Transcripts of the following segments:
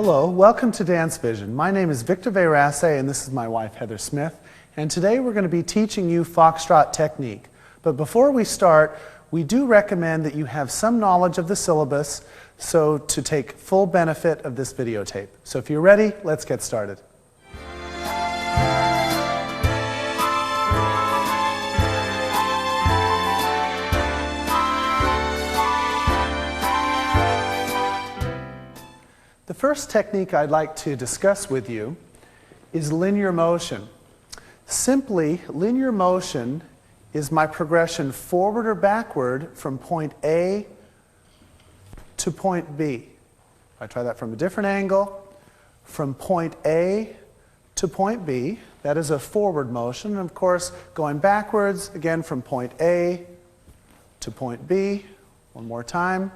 Hello, welcome to Dance Vision. My name is Victor Verace and this is my wife Heather Smith. And today we're going to be teaching you foxtrot technique. But before we start, we do recommend that you have some knowledge of the syllabus so to take full benefit of this videotape. So if you're ready, let's get started. The first technique I'd like to discuss with you is linear motion. Simply, linear motion is my progression forward or backward from point A to point B. If I try that from a different angle, from point A to point B, that is a forward motion. And of course, going backwards, again from point A to point B. One more time,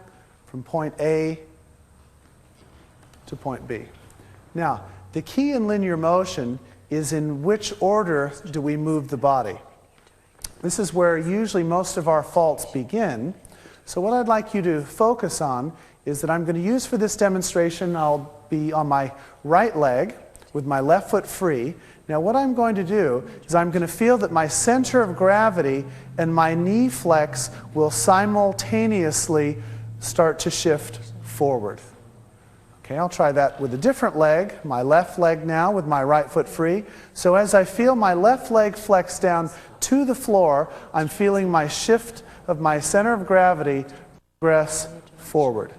from point A to point B. Now, the key in linear motion is in which order do we move the body. This is where usually most of our faults begin. So what I'd like you to focus on is that I'm going to use for this demonstration, I'll be on my right leg with my left foot free. Now what I'm going to do is I'm going to feel that my center of gravity and my knee flex will simultaneously start to shift forward. Okay, I'll try that with a different leg, my left leg now with my right foot free. So as I feel my left leg flex down to the floor, I'm feeling my shift of my center of gravity progress forward.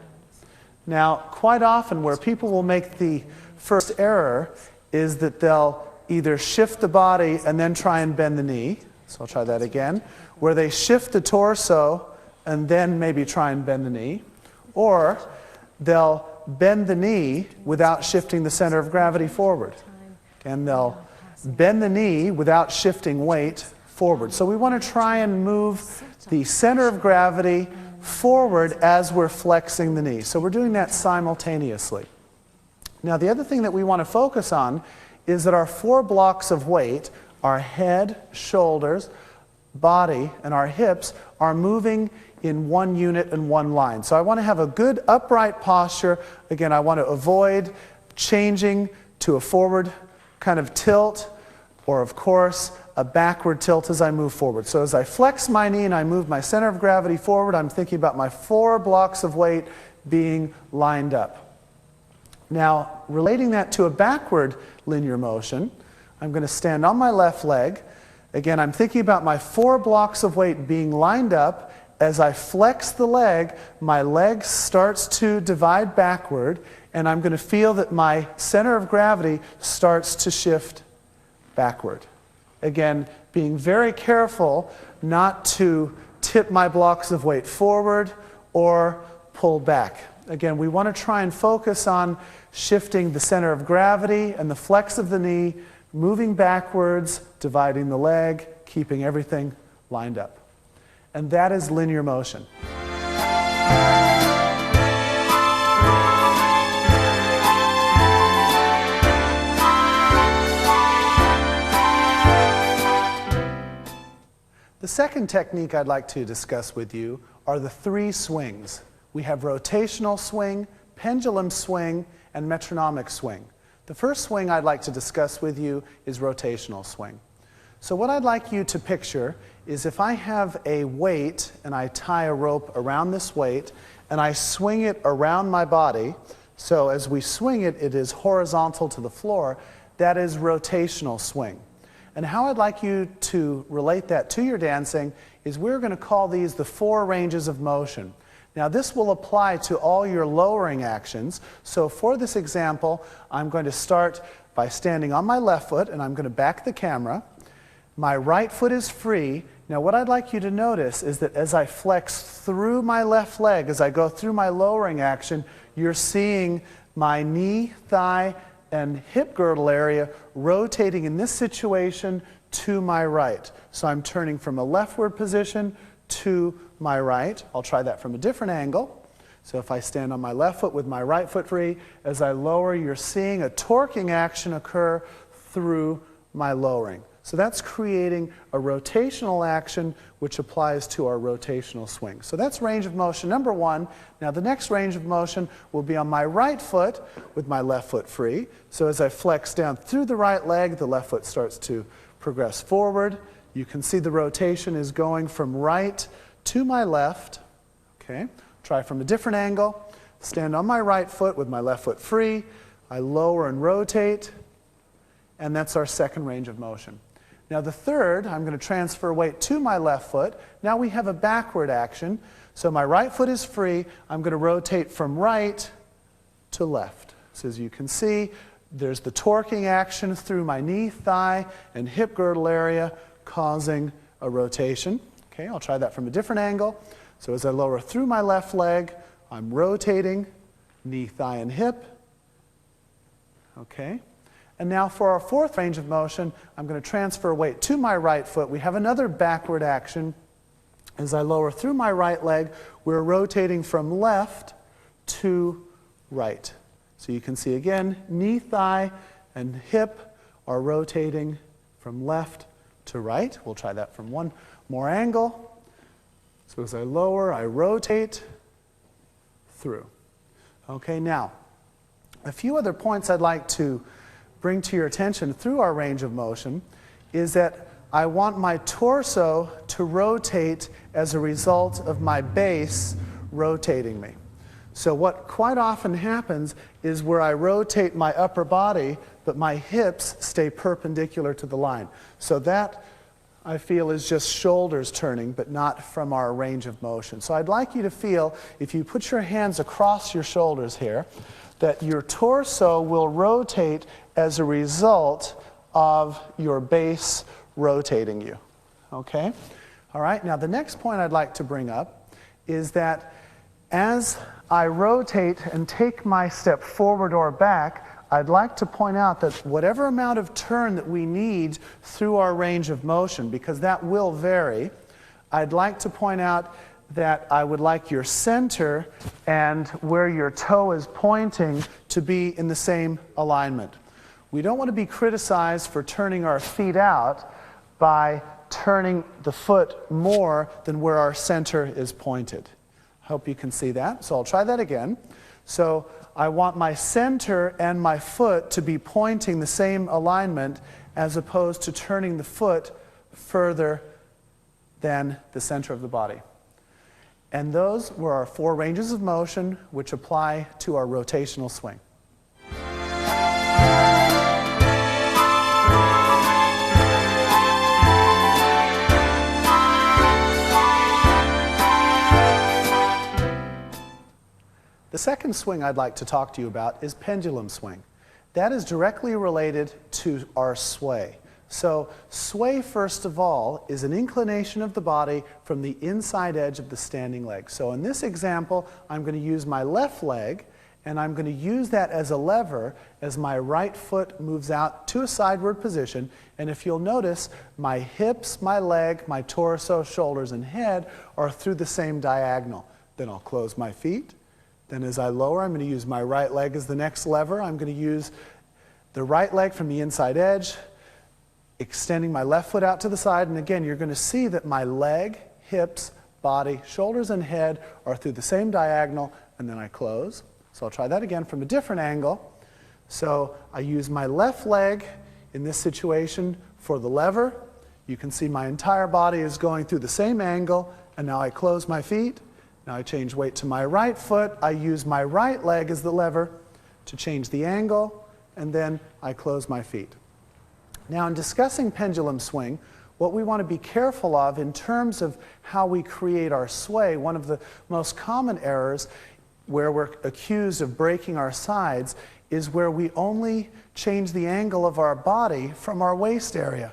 Now, quite often where people will make the first error is that they'll either shift the body and then try and bend the knee. So I'll try that again. Where they shift the torso and then maybe try and bend the knee. Or they'll bend the knee without shifting the center of gravity forward. And they'll bend the knee without shifting weight forward. So we want to try and move the center of gravity forward as we're flexing the knee. So we're doing that simultaneously. Now the other thing that we want to focus on is that our four blocks of weight, our head, shoulders, body, and our hips are moving in one unit and one line. So I want to have a good upright posture. Again, I want to avoid changing to a forward kind of tilt or, of course, a backward tilt as I move forward. So as I flex my knee and I move my center of gravity forward, I'm thinking about my four blocks of weight being lined up. Now, relating that to a backward linear motion, I'm going to stand on my left leg. Again, I'm thinking about my four blocks of weight being lined up. As I flex the leg, my leg starts to divide backward, and I'm going to feel that my center of gravity starts to shift backward. Again, being very careful not to tip my blocks of weight forward or pull back. Again, we want to try and focus on shifting the center of gravity and the flex of the knee, moving backwards, dividing the leg, keeping everything lined up. And that is linear motion. The second technique I'd like to discuss with you are the three swings. We have rotational swing, pendulum swing, and metronomic swing. The first swing I'd like to discuss with you is rotational swing. So what I'd like you to picture is if I have a weight and I tie a rope around this weight and I swing it around my body, so as we swing it, it is horizontal to the floor, that is rotational swing. And how I'd like you to relate that to your dancing is we're going to call these the four ranges of motion. Now this will apply to all your lowering actions. So for this example, I'm going to start by standing on my left foot, and I'm going to back the camera. My right foot is free. Now what I'd like you to notice is that as I flex through my left leg, as I go through my lowering action, you're seeing my knee, thigh, and hip girdle area rotating in this situation to my right. So I'm turning from a leftward position to my right. I'll try that from a different angle. So if I stand on my left foot with my right foot free, as I lower, you're seeing a torquing action occur through my lowering. So that's creating a rotational action which applies to our rotational swing. So that's range of motion number one. Now the next range of motion will be on my right foot with my left foot free. So as I flex down through the right leg, the left foot starts to progress forward. You can see the rotation is going from right to my left. Okay, try from a different angle. Stand on my right foot with my left foot free. I lower and rotate, and that's our second range of motion. Now the third, I'm going to transfer weight to my left foot. Now we have a backward action. So my right foot is free. I'm going to rotate from right to left. So as you can see, there's the torquing action through my knee, thigh, and hip girdle area causing a rotation. Okay, I'll try that from a different angle. So as I lower through my left leg, I'm rotating, knee, thigh, and hip. Okay. And now for our fourth range of motion, I'm going to transfer weight to my right foot. We have another backward action. As I lower through my right leg, we're rotating from left to right. So you can see again, knee, thigh, and hip are rotating from left to right. We'll try that from one more angle. So as I lower, I rotate through. Okay, now, a few other points I'd like to bring to your attention through our range of motion is that I want my torso to rotate as a result of my base rotating me. So what quite often happens is where I rotate my upper body, but my hips stay perpendicular to the line. So that, I feel, is just shoulders turning, but not from our range of motion. So I'd like you to feel, if you put your hands across your shoulders here, that your torso will rotate as a result of your base rotating you. Okay? All right, now the next point I'd like to bring up is that as I rotate and take my step forward or back, I'd like to point out that whatever amount of turn that we need through our range of motion, because that will vary, I'd like to point out that I would like your center and where your toe is pointing to be in the same alignment. We don't want to be criticized for turning our feet out by turning the foot more than where our center is pointed. I hope you can see that. So I'll try that again. So I want my center and my foot to be pointing the same alignment as opposed to turning the foot further than the center of the body. And those were our four ranges of motion which apply to our rotational swing. The second swing I'd like to talk to you about is pendulum swing. That is directly related to our sway. So sway, first of all, is an inclination of the body from the inside edge of the standing leg. So in this example, I'm going to use my left leg, and I'm going to use that as a lever as my right foot moves out to a sideward position. And if you'll notice, my hips, my leg, my torso, shoulders, and head are through the same diagonal. Then I'll close my feet. Then as I lower, I'm going to use my right leg as the next lever. I'm going to use the right leg from the inside edge, extending my left foot out to the side. And again, you're going to see that my leg, hips, body, shoulders, and head are through the same diagonal, and then I close. So I'll try that again from a different angle. So I use my left leg in this situation for the lever. You can see my entire body is going through the same angle, and now I close my feet. Now I change weight to my right foot. I use my right leg as the lever to change the angle, and then I close my feet. Now in discussing pendulum swing, what we want to be careful of in terms of how we create our sway, one of the most common errors where we're accused of breaking our sides is where we only change the angle of our body from our waist area.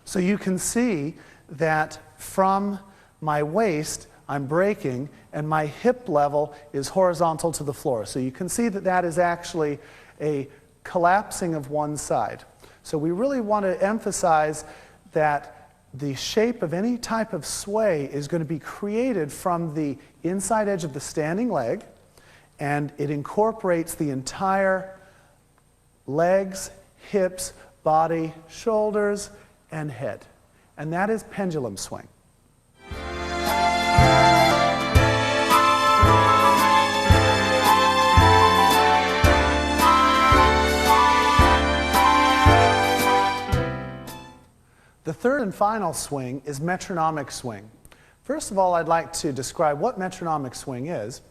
So you can see that from my waist, I'm breaking, and my hip level is horizontal to the floor. So you can see that that is actually a collapsing of one side. So we really want to emphasize that the shape of any type of sway is going to be created from the inside edge of the standing leg, and it incorporates the entire legs, hips, body, shoulders, and head. And that is pendulum swing. The third and final swing is metronomic swing. First of all, I'd like to describe what metronomic swing is.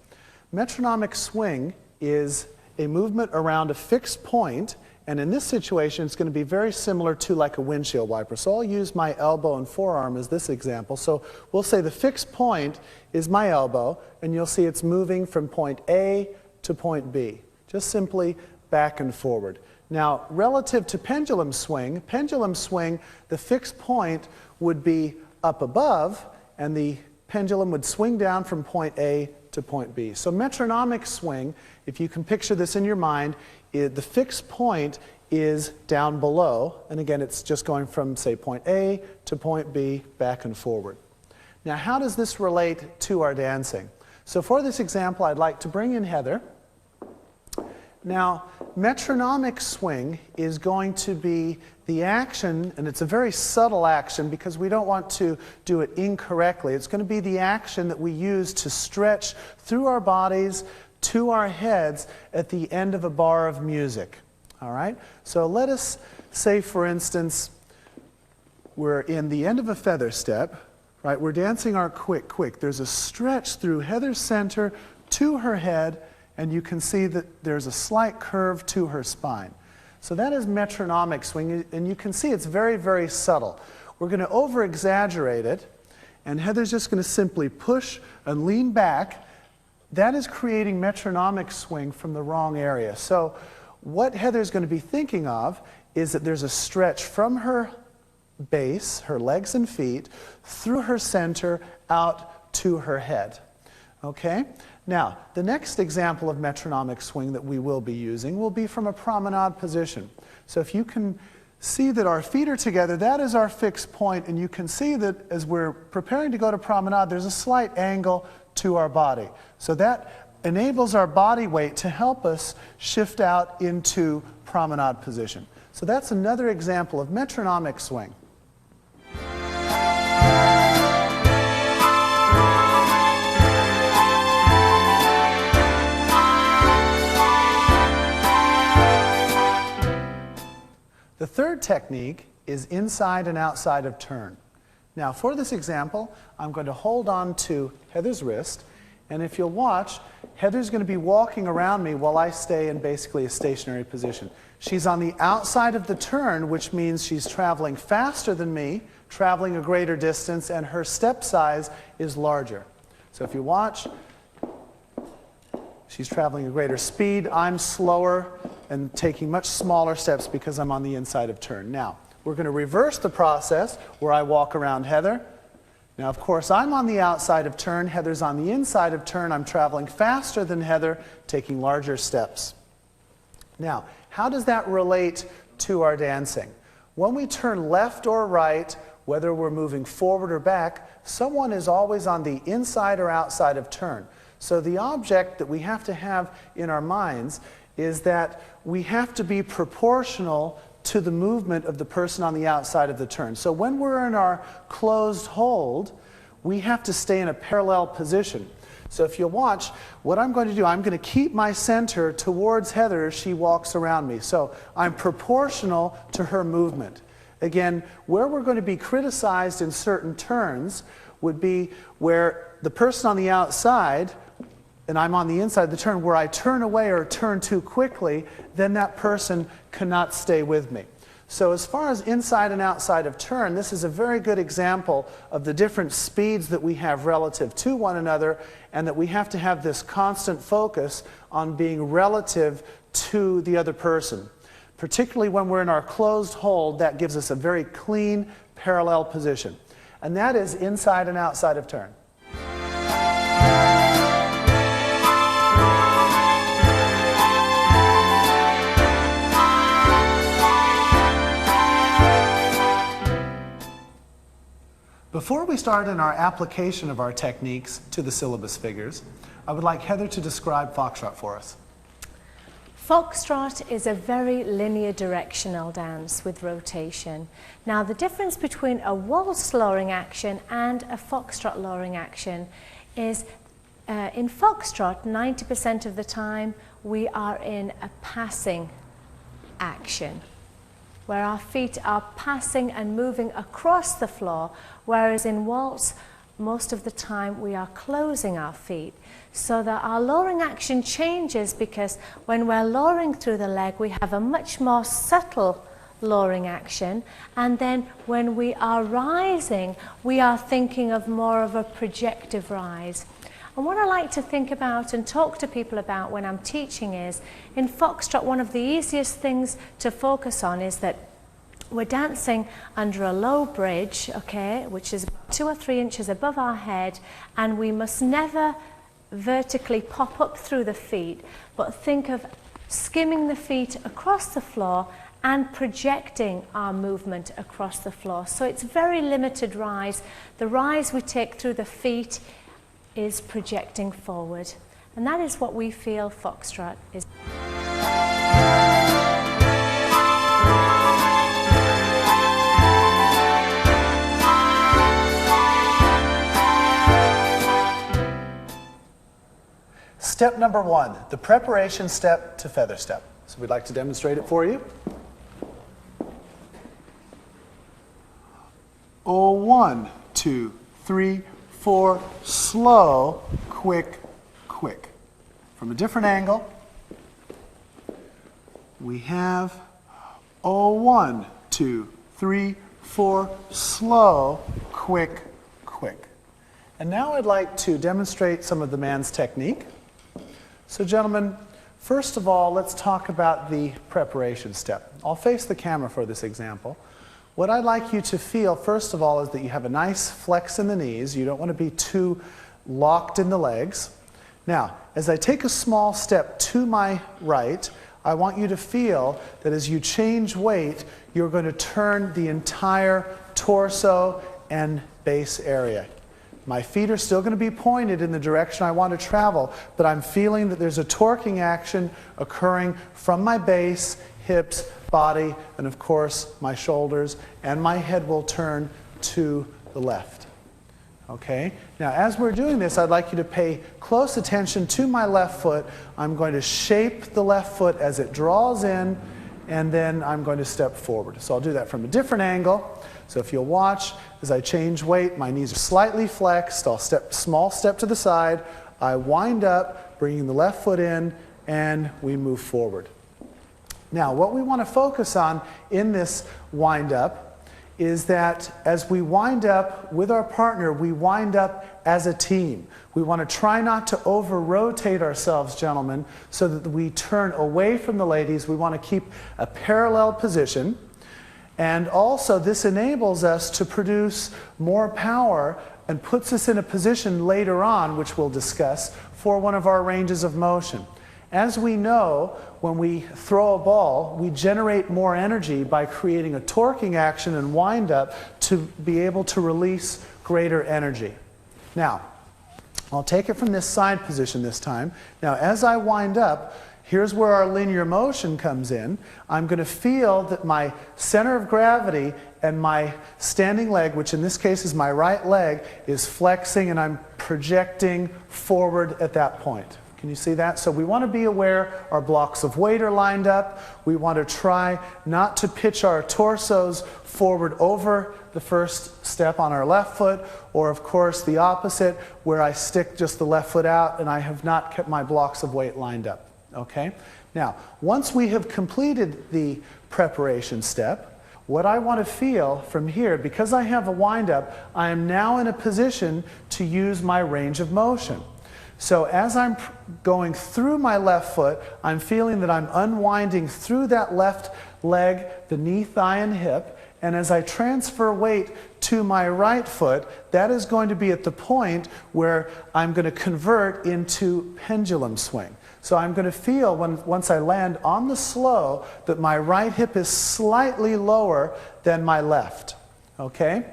Metronomic swing is a movement around a fixed point, and in this situation it's going to be very similar to like a windshield wiper. So I'll use my elbow and forearm as this example. So we'll say the fixed point is my elbow, and you'll see it's moving from point A to point B, just simply back and forward. Now, relative to pendulum swing, the fixed point would be up above, and the pendulum would swing down from point A to point B. So metronomic swing, if you can picture this in your mind, the fixed point is down below, and again, it's just going from, say, point A to point B, back and forward. Now, how does this relate to our dancing? So for this example, I'd like to bring in Heather. Now, metronomic swing is going to be the action, and it's a very subtle action because we don't want to do it incorrectly. It's going to be the action that we use to stretch through our bodies to our heads at the end of a bar of music. All right? So let us say, for instance, we're in the end of a feather step, right? We're dancing our quick. There's a stretch through Heather's center to her head, and you can see that there's a slight curve to her spine. So that is metronomic swing, and you can see it's very, very subtle. We're going to over-exaggerate it, and Heather's just going to simply push and lean back. That is creating metronomic swing from the wrong area. So what Heather's going to be thinking of is that there's a stretch from her base, her legs and feet, through her center, out to her head. Okay? Now, the next example of metronomic swing that we will be using will be from a promenade position. So if you can see that our feet are together, that is our fixed point, and you can see that as we're preparing to go to promenade, there's a slight angle to our body. So that enables our body weight to help us shift out into promenade position. So that's another example of metronomic swing. The third technique is inside and outside of turn. Now, for this example, I'm going to hold on to Heather's wrist, and if you'll watch, Heather's going to be walking around me while I stay in basically a stationary position. She's on the outside of the turn, which means she's traveling faster than me, traveling a greater distance, and her step size is larger. So if you watch, she's traveling a greater speed, I'm slower and taking much smaller steps because I'm on the inside of turn. Now, we're going to reverse the process where I walk around Heather. Now, of course, I'm on the outside of turn, Heather's on the inside of turn, I'm traveling faster than Heather, taking larger steps. Now, how does that relate to our dancing? When we turn left or right, whether we're moving forward or back, someone is always on the inside or outside of turn. So the object that we have to have in our minds is that we have to be proportional to the movement of the person on the outside of the turn. So when we're in our closed hold, we have to stay in a parallel position. So if you'll watch, what I'm going to do, I'm going to keep my center towards Heather as she walks around me. So I'm proportional to her movement. Again, where we're going to be criticized in certain turns would be where the person on the outside and I'm on the inside of the turn, where I turn away or turn too quickly, then that person cannot stay with me. So as far as inside and outside of turn, this is a very good example of the different speeds that we have relative to one another, and that we have to have this constant focus on being relative to the other person. Particularly when we're in our closed hold, that gives us a very clean, parallel position. And that is inside and outside of turn. Before we start in our application of our techniques to the syllabus figures, I would like Heather to describe foxtrot for us. Foxtrot is a very linear directional dance with rotation. Now the difference between a waltz lowering action and a foxtrot lowering action is in foxtrot 90% of the time we are in a passing action, where our feet are passing and moving across the floor, whereas in waltz, most of the time we are closing our feet. So that our lowering action changes because when we're lowering through the leg, we have a much more subtle lowering action. And then when we are rising, we are thinking of more of a projective rise. And what I like to think about and talk to people about when I'm teaching is, in foxtrot, one of the easiest things to focus on is that we're dancing under a low bridge, okay, which is 2 or 3 inches above our head, and we must never vertically pop up through the feet, but think of skimming the feet across the floor and projecting our movement across the floor. So it's very limited rise. The rise we take through the feet is projecting forward. And that is what we feel foxtrot is. Step number 1, the preparation step to feather step. So we'd like to demonstrate it for you. 1, 2, 3, 4, slow, quick, quick. From a different angle, we have 1, 2, 3, 4, slow, quick, quick. And now I'd like to demonstrate some of the man's technique. So gentlemen, first of all, let's talk about the preparation step. I'll face the camera for this example. What I'd like you to feel, first of all, is that you have a nice flex in the knees. You don't want to be too locked in the legs. Now, as I take a small step to my right, I want you to feel that as you change weight, you're going to turn the entire torso and base area. My feet are still going to be pointed in the direction I want to travel, but I'm feeling that there's a torquing action occurring from my base, hips, body, and of course my shoulders, and my head will turn to the left. Okay? Now as we're doing this, I'd like you to pay close attention to my left foot. I'm going to shape the left foot as it draws in, and then I'm going to step forward. So I'll do that from a different angle. So if you'll watch, as I change weight, my knees are slightly flexed. I'll small step to the side. I wind up, bringing the left foot in, and we move forward. Now, what we want to focus on in this wind up is that as we wind up with our partner, we wind up as a team. We want to try not to over-rotate ourselves, gentlemen, so that we turn away from the ladies. We want to keep a parallel position. And also, this enables us to produce more power and puts us in a position later on, which we'll discuss, for one of our ranges of motion. As we know, when we throw a ball, we generate more energy by creating a torquing action and wind up to be able to release greater energy. Now, I'll take it from this side position this time. Now, as I wind up, here's where our linear motion comes in. I'm going to feel that my center of gravity and my standing leg, which in this case is my right leg, is flexing, and I'm projecting forward at that point. Can you see that? So we want to be aware our blocks of weight are lined up. We want to try not to pitch our torsos forward over the first step on our left foot, or of course the opposite, where I stick just the left foot out and I have not kept my blocks of weight lined up. Okay? Now, once we have completed the preparation step, What I want to feel from here, because I have a wind-up, I am now in a position to use my range of motion. So as I'm going through my left foot, I'm feeling that I'm unwinding through that left leg, the knee, thigh, and hip. And as I transfer weight to my right foot, that is going to be at the point where I'm going to convert into pendulum swing. So I'm going to feel, once I land on the slow, that my right hip is slightly lower than my left. Okay?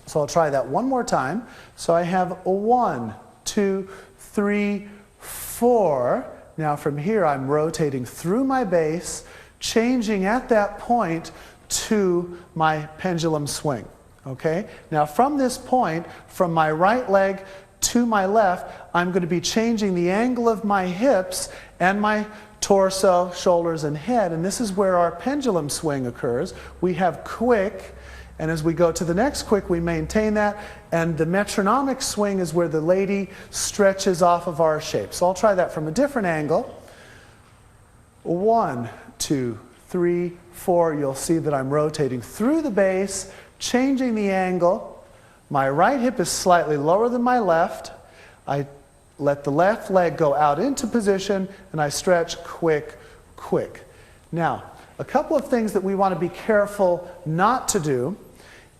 So I'll try that one more time. So I have a 1, 2, 3, 4. Now from here I'm rotating through my base, changing at that point to my pendulum swing. Okay? Now from this point, from my right leg to my left, I'm going to be changing the angle of my hips and my torso, shoulders, and head. And this is where our pendulum swing occurs. We have quick, and as we go to the next quick, we maintain that. And the metronomic swing is where the lady stretches off of our shape. So I'll try that from a different angle. 1, 2, 3, 4. You'll see that I'm rotating through the base, changing the angle. My right hip is slightly lower than my left. I let the left leg go out into position, and I stretch quick, quick. Now, a couple of things that we want to be careful not to do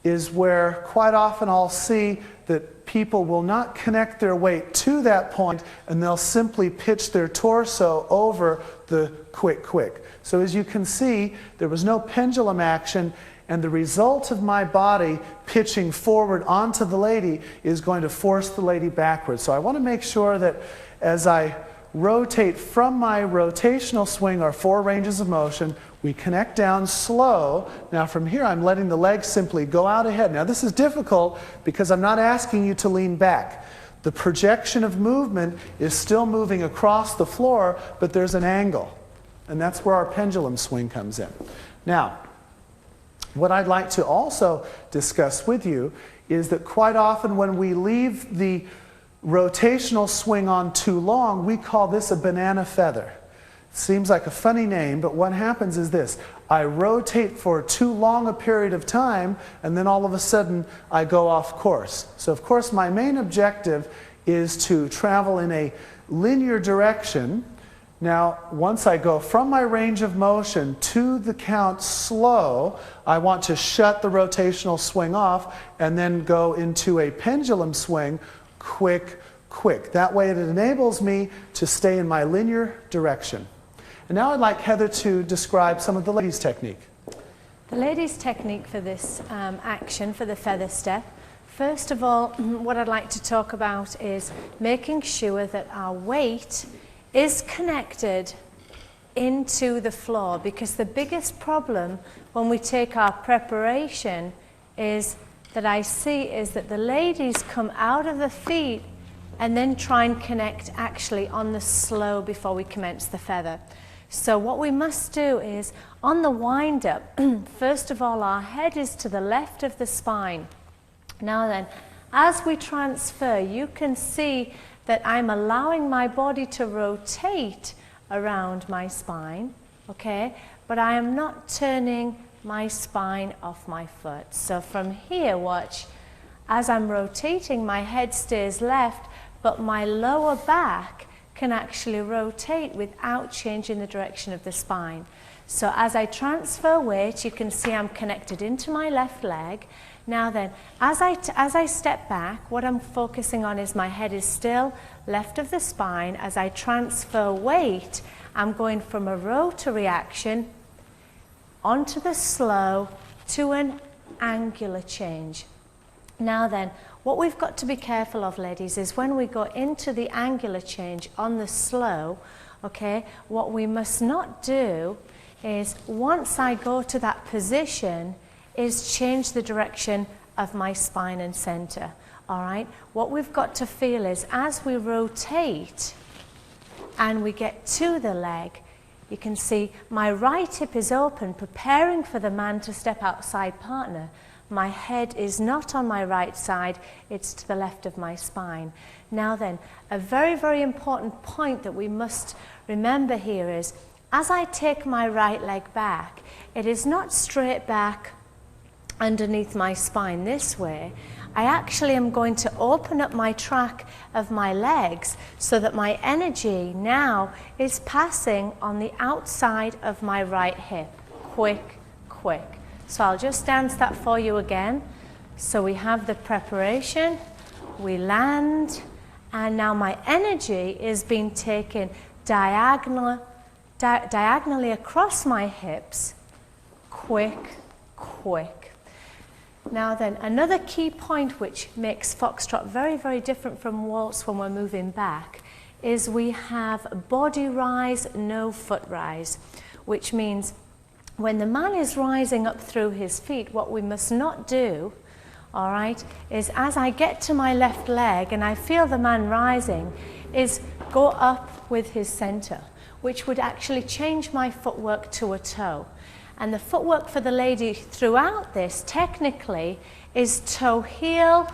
is where quite often I'll see that people will not connect their weight to that point, and they'll simply pitch their torso over the quick, quick. So as you can see, there was no pendulum action, and the result of my body pitching forward onto the lady is going to force the lady backwards. So I want to make sure that as I rotate from my rotational swing, our 4 ranges of motion, we connect down slow. Now from here I'm letting the legs simply go out ahead. Now this is difficult because I'm not asking you to lean back. The projection of movement is still moving across the floor, but there's an angle. And that's where our pendulum swing comes in. Now, what I'd like to also discuss with you is that quite often when we leave the rotational swing on too long, we call this a banana feather. It seems like a funny name, but what happens is this. I rotate for too long a period of time, and then all of a sudden I go off course. So of course my main objective is to travel in a linear direction. Now, once I go from my range of motion to the count slow, I want to shut the rotational swing off and then go into a pendulum swing, quick, quick. That way it enables me to stay in my linear direction. And now I'd like Heather to describe some of the ladies' technique. The ladies' technique for this action, for the feather step, first of all, what I'd like to talk about is making sure that our weight is connected into the floor, because the biggest problem when we take our preparation is that I see is that the ladies come out of the feet and then try and connect actually on the slow before we commence the feather. So what we must do is on the wind up, first of all our head is to the left of the spine. Now then, as we transfer, you can see that I'm allowing my body to rotate around my spine, okay? But I am not turning my spine off my foot. So from here, watch, as I'm rotating, my head stays left, but my lower back can actually rotate without changing the direction of the spine. So as I transfer weight, you can see I'm connected into my left leg. Now then, as I step back, what I'm focusing on is my head is still left of the spine. As I transfer weight, I'm going from a rotary action onto the slow to an angular change. Now then, what we've got to be careful of, ladies, is when we go into the angular change on the slow, okay, what we must not do is once I go to that position, is change the direction of my spine and center. All right, what we've got to feel is as we rotate and we get to the leg, you can see my right hip is open, preparing for the man to step outside partner. My head is not on my right side, it's to the left of my spine. Now then, a very, very important point that we must remember here is as I take my right leg back, it is not straight back underneath my spine this way. I actually am going to open up my track of my legs so that my energy now is passing on the outside of my right hip. Quick, quick. So I'll just dance that for you again. So we have the preparation, we land, and now my energy is being taken diagonally across my hips. Quick, quick. Now then, another key point which makes foxtrot very, very different from waltz when we're moving back is we have body rise, no foot rise, which means when the man is rising up through his feet, what we must not do, all right, is as I get to my left leg and I feel the man rising, is go up with his center, which would actually change my footwork to a toe. And the footwork for the lady throughout this, technically, is toe heel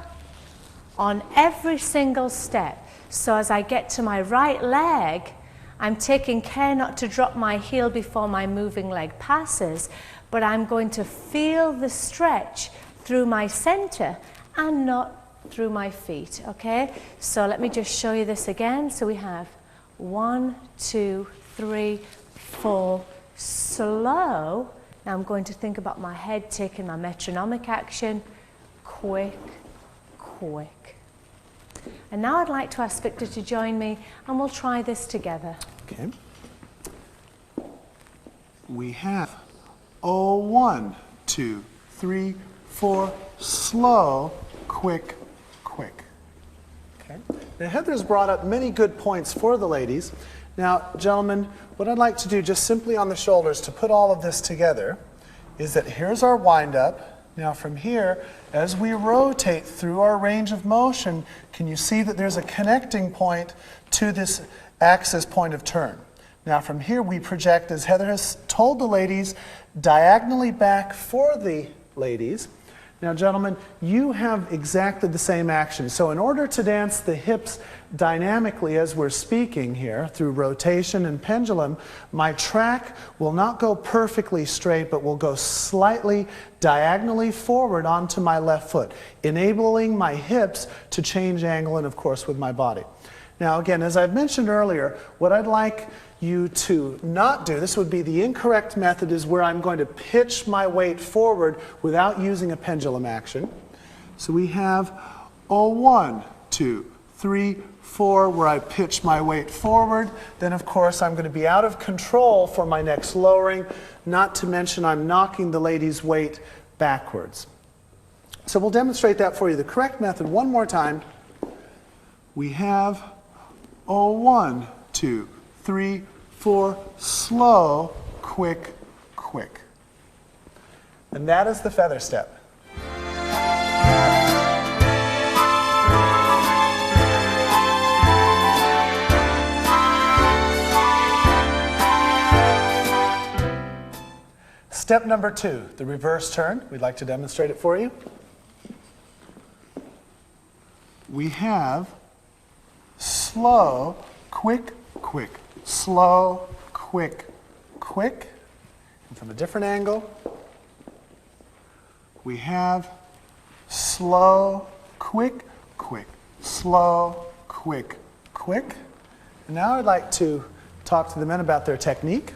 on every single step. So as I get to my right leg, I'm taking care not to drop my heel before my moving leg passes, but I'm going to feel the stretch through my center and not through my feet, okay? So let me just show you this again. So we have 1, 2, 3, 4, slow. Now I'm going to think about my head taking my metronomic action. Quick, quick. And now I'd like to ask Victor to join me and we'll try this together. Okay. We have 1, 2, 3, 4, slow, quick, quick. Okay. Now Heather's brought up many good points for the ladies. Now, gentlemen, what I'd like to do just simply on the shoulders to put all of this together is that here's our wind up. Now from here, as we rotate through our range of motion, can you see that there's a connecting point to this axis point of turn? Now from here we project, as Heather has told the ladies, diagonally back for the ladies. Now gentlemen, you have exactly the same action. So in order to dance the hips dynamically as we're speaking here through rotation and pendulum, my track will not go perfectly straight but will go slightly diagonally forward onto my left foot, enabling my hips to change angle and of course with my body. Now again, as I've mentioned earlier, what I'd like you to not do, this would be the incorrect method, is where I'm going to pitch my weight forward without using a pendulum action. So we have 1, 2, 3, 4, where I pitch my weight forward. Then of course I'm going to be out of control for my next lowering, not to mention I'm knocking the lady's weight backwards. So we'll demonstrate that for you. The correct method one more time. We have 1, 2, 3, 4, slow, quick, quick. And that is the feather step. Step number 2, the reverse turn. We'd like to demonstrate it for you. We have slow, quick, quick, slow, quick, quick. And from a different angle, we have slow, quick, quick, slow, quick, quick. And now I'd like to talk to the men about their technique.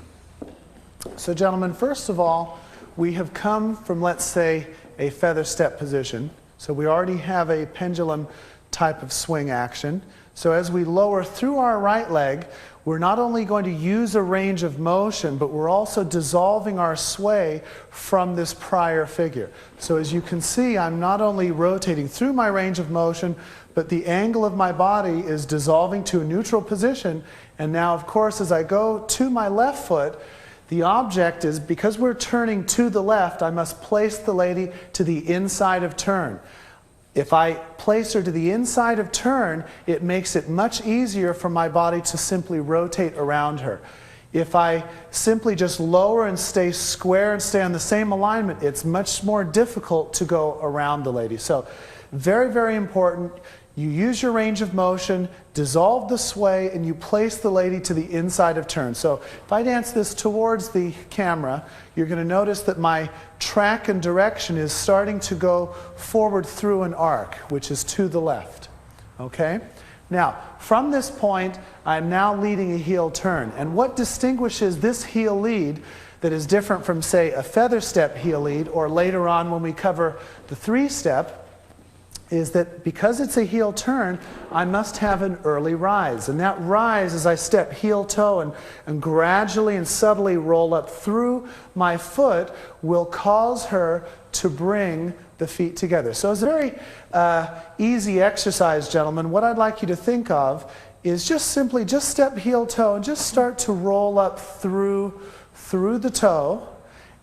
So gentlemen, first of all, we have come from, let's say, a feather step position. So we already have a pendulum type of swing action. So as we lower through our right leg, we're not only going to use a range of motion, but we're also dissolving our sway from this prior figure. So as you can see, I'm not only rotating through my range of motion, but the angle of my body is dissolving to a neutral position. And now, of course, as I go to my left foot, the object is, because we're turning to the left, I must place the lady to the inside of turn. If I place her to the inside of turn, it makes it much easier for my body to simply rotate around her. If I simply just lower and stay square and stay on the same alignment, it's much more difficult to go around the lady. So very, very important. you use your range of motion, dissolve the sway, and you place the lady to the inside of turn. So if I dance this towards the camera, you're going to notice that my track and direction is starting to go forward through an arc, which is to the left. Okay? Now, from this point, I'm now leading a heel turn. And what distinguishes this heel lead that is different from, say, a feather step heel lead, or later on when we cover the three-step, is that because it's a heel turn, I must have an early rise. And that rise, as I step heel toe and gradually and subtly roll up through my foot, will cause her to bring the feet together. So it's a very easy exercise, gentlemen. What I'd like you to think of is just simply just step heel toe and just start to roll up through the toe.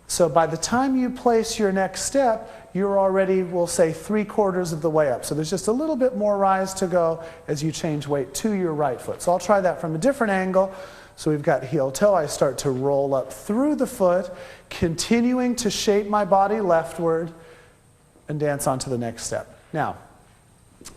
So by the time you place your next step, you're already, we'll say, 3/4 of the way up. So there's just a little bit more rise to go as you change weight to your right foot. So I'll try that from a different angle. So we've got heel toe. I start to roll up through the foot, continuing to shape my body leftward and dance on to the next step. Now,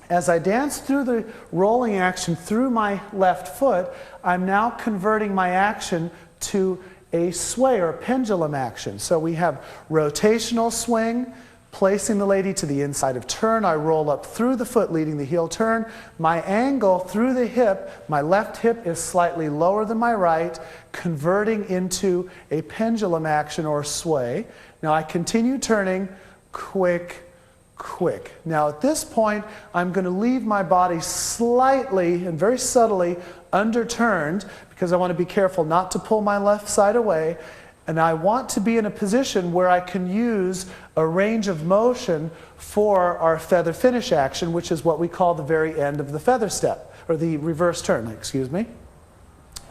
as I dance through the rolling action through my left foot, I'm now converting my action to a sway or pendulum action. So we have rotational swing, placing the lady to the inside of turn. I roll up through the foot, leading the heel turn. My angle through the hip, my left hip is slightly lower than my right, converting into a pendulum action or sway. Now I continue turning, quick, quick. Now at this point, I'm going to leave my body slightly and very subtly underturned because I want to be careful not to pull my left side away. And I want to be in a position where I can use a range of motion for our feather finish action, which is what we call the very end of the feather step, or the reverse turn, excuse me.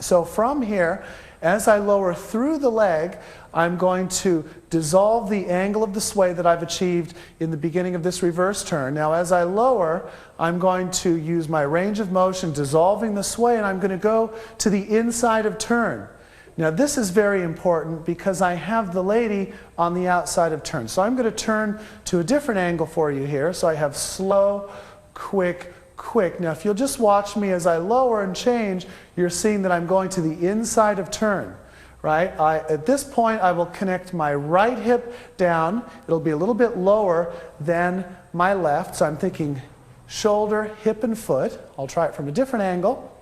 So from here, as I lower through the leg, I'm going to dissolve the angle of the sway that I've achieved in the beginning of this reverse turn. Now as I lower, I'm going to use my range of motion, dissolving the sway, and I'm going to go to the inside of turn. Now this is very important because I have the lady on the outside of turn. So I'm going to turn to a different angle for you here. So I have slow, quick, quick. Now if you'll just watch me as I lower and change, you're seeing that I'm going to the inside of turn. Right? At this point I will connect my right hip down. It'll be a little bit lower than my left. So I'm thinking shoulder, hip, and foot. I'll try it from a different angle.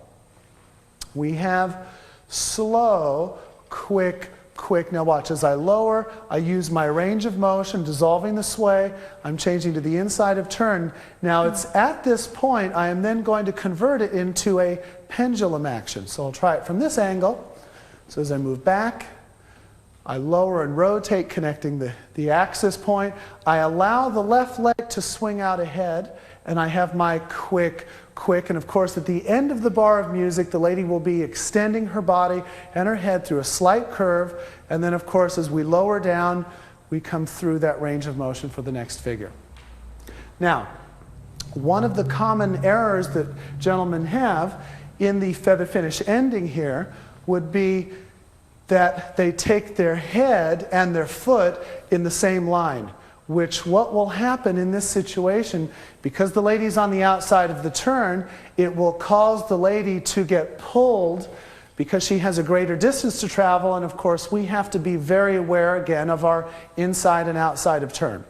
We have slow, quick, quick. Now watch, as I lower, I use my range of motion, dissolving the sway. I'm changing to the inside of turn. Now it's at this point I am then going to convert it into a pendulum action. So I'll try it from this angle. So as I move back, I lower and rotate, connecting the axis point. I allow the left leg to swing out ahead, and I have my quick, quick. And of course, at the end of the bar of music, the lady will be extending her body and her head through a slight curve. And then, of course, as we lower down, we come through that range of motion for the next figure. Now, one of the common errors that gentlemen have in the feather finish ending here would be that they take their head and their foot in the same line, which what will happen in this situation, because the lady's on the outside of the turn, it will cause the lady to get pulled because she has a greater distance to travel, and of course we have to be very aware again of our inside and outside of turn.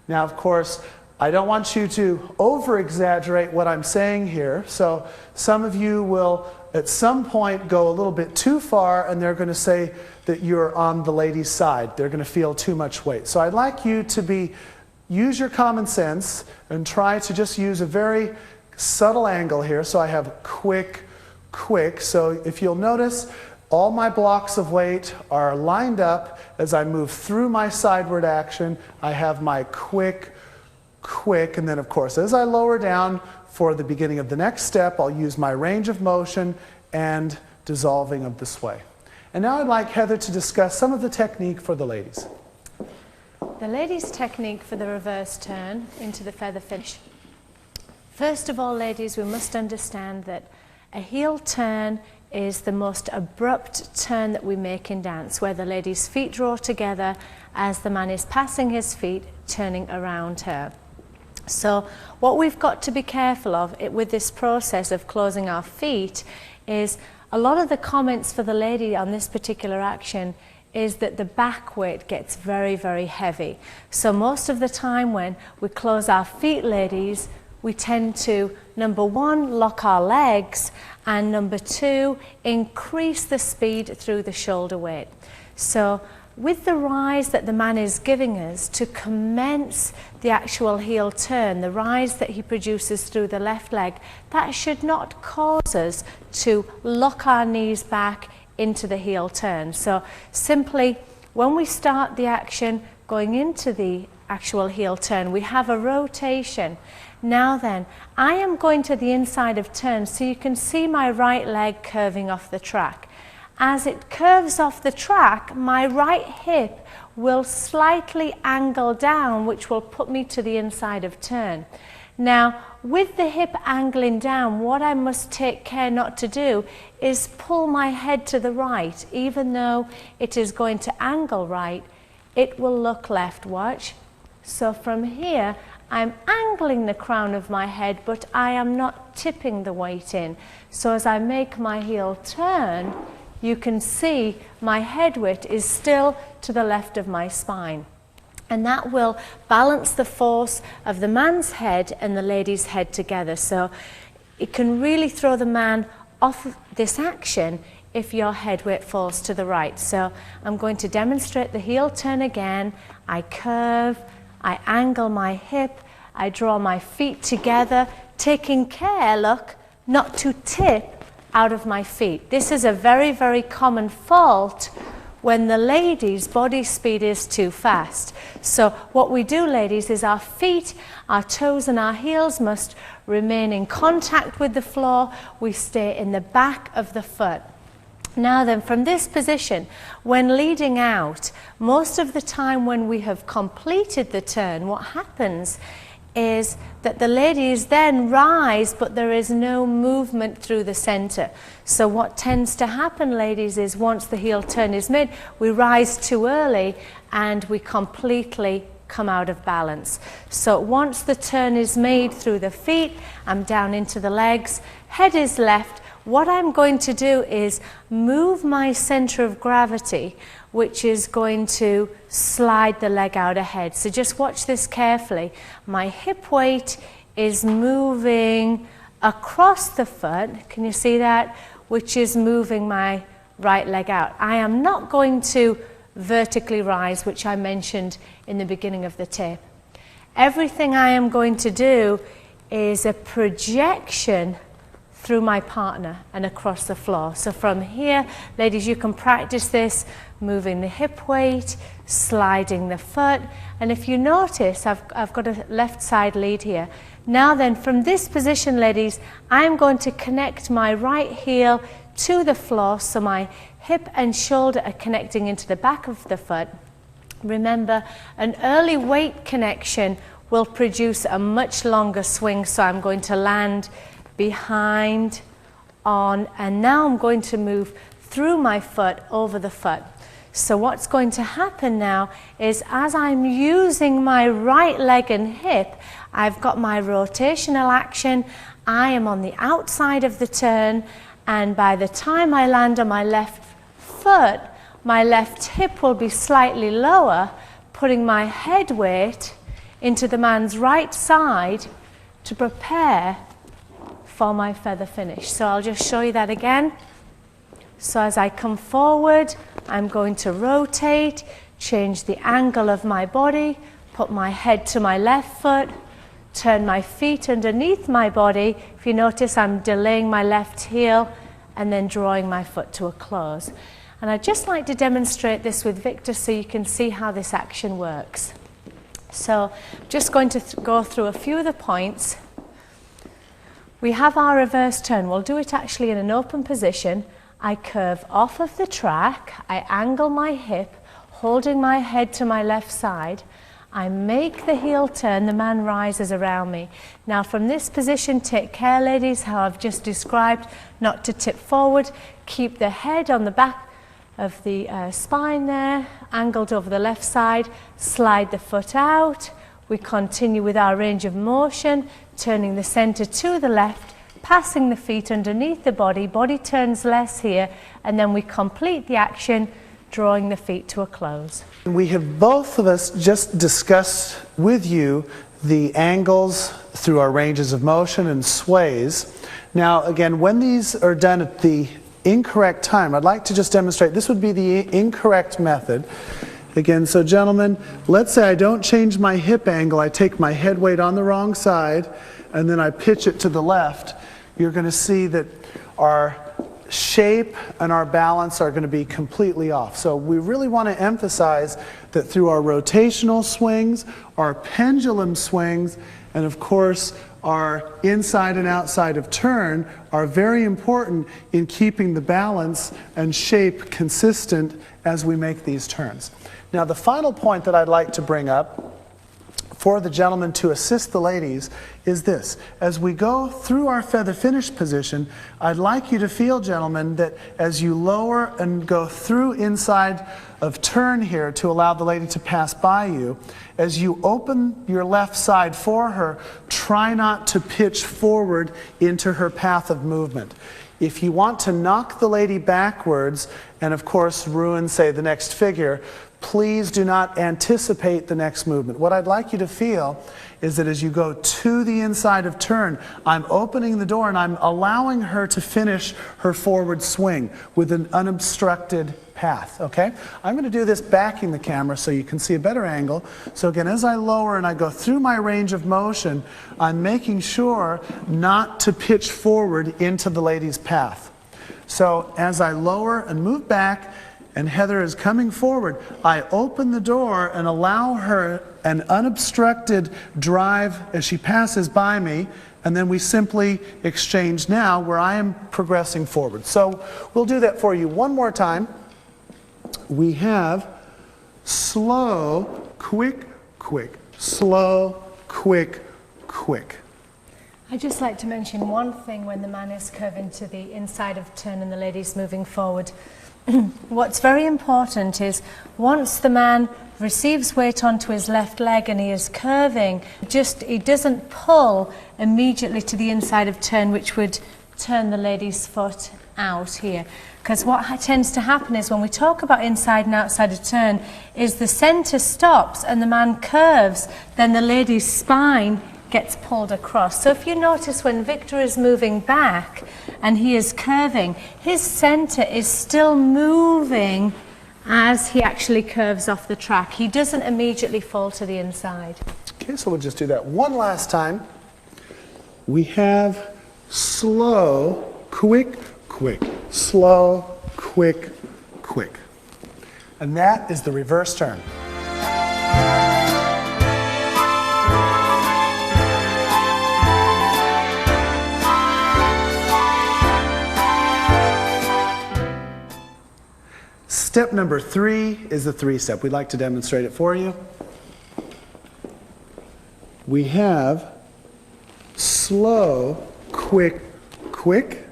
Now of course, I don't want you to over-exaggerate what I'm saying here, so some of you will at some point go a little bit too far and they're going to say that you're on the lady's side. They're going to feel too much weight. So I'd like you to use your common sense and try to just use a very subtle angle here. So I have quick, quick. So if you'll notice, all my blocks of weight are lined up as I move through my sideward action. I have my quick, quick, and then of course as I lower down for the beginning of the next step, I'll use my range of motion and dissolving of the sway. And now I'd like Heather to discuss some of the technique for the ladies. The ladies' technique for the reverse turn into the feather finish. First of all, ladies, we must understand that a heel turn is the most abrupt turn that we make in dance, where the lady's feet draw together as the man is passing his feet, turning around her. So what we've got to be careful of with this process of closing our feet is a lot of the comments for the lady on this particular action is that the back weight gets very, very heavy. So most of the time when we close our feet, ladies, we tend to, number one, lock our legs, and number two, increase the speed through the shoulder weight. So with the rise that the man is giving us to commence the actual heel turn, the rise that he produces through the left leg, that should not cause us to lock our knees back into the heel turn. So simply, when we start the action going into the actual heel turn, we have a rotation. Now then, I am going to the inside of turn, so you can see my right leg curving off the track. As it curves off the track, my right hip will slightly angle down, which will put me to the inside of turn. Now, with the hip angling down, what I must take care not to do is pull my head to the right. Even though it is going to angle right, it will look left. Watch. So from here, I'm angling the crown of my head, but I am not tipping the weight in. So as I make my heel turn, you can see my head width is still to the left of my spine. And that will balance the force of the man's head and the lady's head together. So it can really throw the man off this action if your head weight falls to the right. So I'm going to demonstrate the heel turn again. I curve, I angle my hip, I draw my feet together, taking care, look, not to tip out of my feet. This is a very, very common fault when the lady's body speed is too fast. So what we do, ladies, is our feet, our toes and our heels must remain in contact with the floor. We stay in the back of the foot. Now then, from this position, when leading out, most of the time when we have completed the turn, what happens is that the ladies then rise, but there is no movement through the center. So what tends to happen, ladies, is once the heel turn is made, we rise too early and we completely come out of balance. So once the turn is made through the feet, I'm down into the legs, head is left. What I'm going to do is move my center of gravity, which is going to slide the leg out ahead. So just watch this carefully. My hip weight is moving across the foot. Can you see that? Which is moving my right leg out. I am not going to vertically rise, which I mentioned in the beginning of the tip. Everything I am going to do is a projection through my partner and across the floor. So from here, ladies, you can practice this, moving the hip weight, sliding the foot. And if you notice, I've got a left side lead here. Now then, from this position, ladies, I'm going to connect my right heel to the floor, so my hip and shoulder are connecting into the back of the foot. Remember, an early weight connection will produce a much longer swing, so I'm going to land behind, on, and now I'm going to move through my foot, over the foot. So what's going to happen now is, as I'm using my right leg and hip, I've got my rotational action, I am on the outside of the turn, and by the time I land on my left foot, my left hip will be slightly lower, putting my head weight into the man's right side to prepare for my feather finish. So I'll just show you that again. So as I come forward, I'm going to rotate, change the angle of my body, put my head to my left foot, turn my feet underneath my body. If you notice, I'm delaying my left heel and then drawing my foot to a close. And I'd just like to demonstrate this with Victor so you can see how this action works. So I'm just going to go through a few of the points. We have our reverse turn. We'll do it actually in an open position. I curve off of the track, I angle my hip, holding my head to my left side. I make the heel turn, the man rises around me. Now from this position, take care, ladies, how I've just described, not to tip forward. Keep the head on the back of the spine there, angled over the left side, slide the foot out. We continue with our range of motion, turning the center to the left, passing the feet underneath the body. Body turns less here, and then we complete the action, drawing the feet to a close. We have both of us just discussed with you the angles through our ranges of motion and sways. Now, again, when these are done at the incorrect time, I'd like to just demonstrate. This would be the incorrect method. Again, so gentlemen, let's say I don't change my hip angle. I take my head weight on the wrong side, and then I pitch it to the left. You're going to see that our shape and our balance are going to be completely off. So we really want to emphasize that through our rotational swings, our pendulum swings, and of course our inside and outside of turn are very important in keeping the balance and shape consistent as we make these turns. Now, the final point that I'd like to bring up for the gentlemen to assist the ladies is this. As we go through our feather finish position, I'd like you to feel, gentlemen, that as you lower and go through inside of turn here to allow the lady to pass by you, as you open your left side for her, try not to pitch forward into her path of movement. If you want to knock the lady backwards and of course ruin, say, the next figure, please do not anticipate the next movement. What I'd like you to feel is that as you go to the inside of turn, I'm opening the door and I'm allowing her to finish her forward swing with an unobstructed path, okay? I'm going to do this backing the camera so you can see a better angle. So again, as I lower and I go through my range of motion, I'm making sure not to pitch forward into the lady's path. So as I lower and move back, and Heather is coming forward, I open the door and allow her an unobstructed drive as she passes by me, and then we simply exchange now where I am progressing forward. So we'll do that for you one more time. We have slow, quick, quick, slow, quick, quick. I'd just like to mention one thing when the man is curving to the inside of turn and the lady's moving forward. What's very important is once the man receives weight onto his left leg and he is curving, he doesn't pull immediately to the inside of turn, which would turn the lady's foot out here. Because what tends to happen is when we talk about inside and outside of turn is the center stops and the man curves, then the lady's spine gets pulled across. So if you notice when Victor is moving back and he is curving, his center is still moving as he actually curves off the track. He doesn't immediately fall to the inside. Okay, so we'll just do that one last time. We have slow, quick, quick, slow, quick, quick. And that is the reverse turn. Step number 3 is the 3-step. We'd like to demonstrate it for you. We have slow, quick, quick,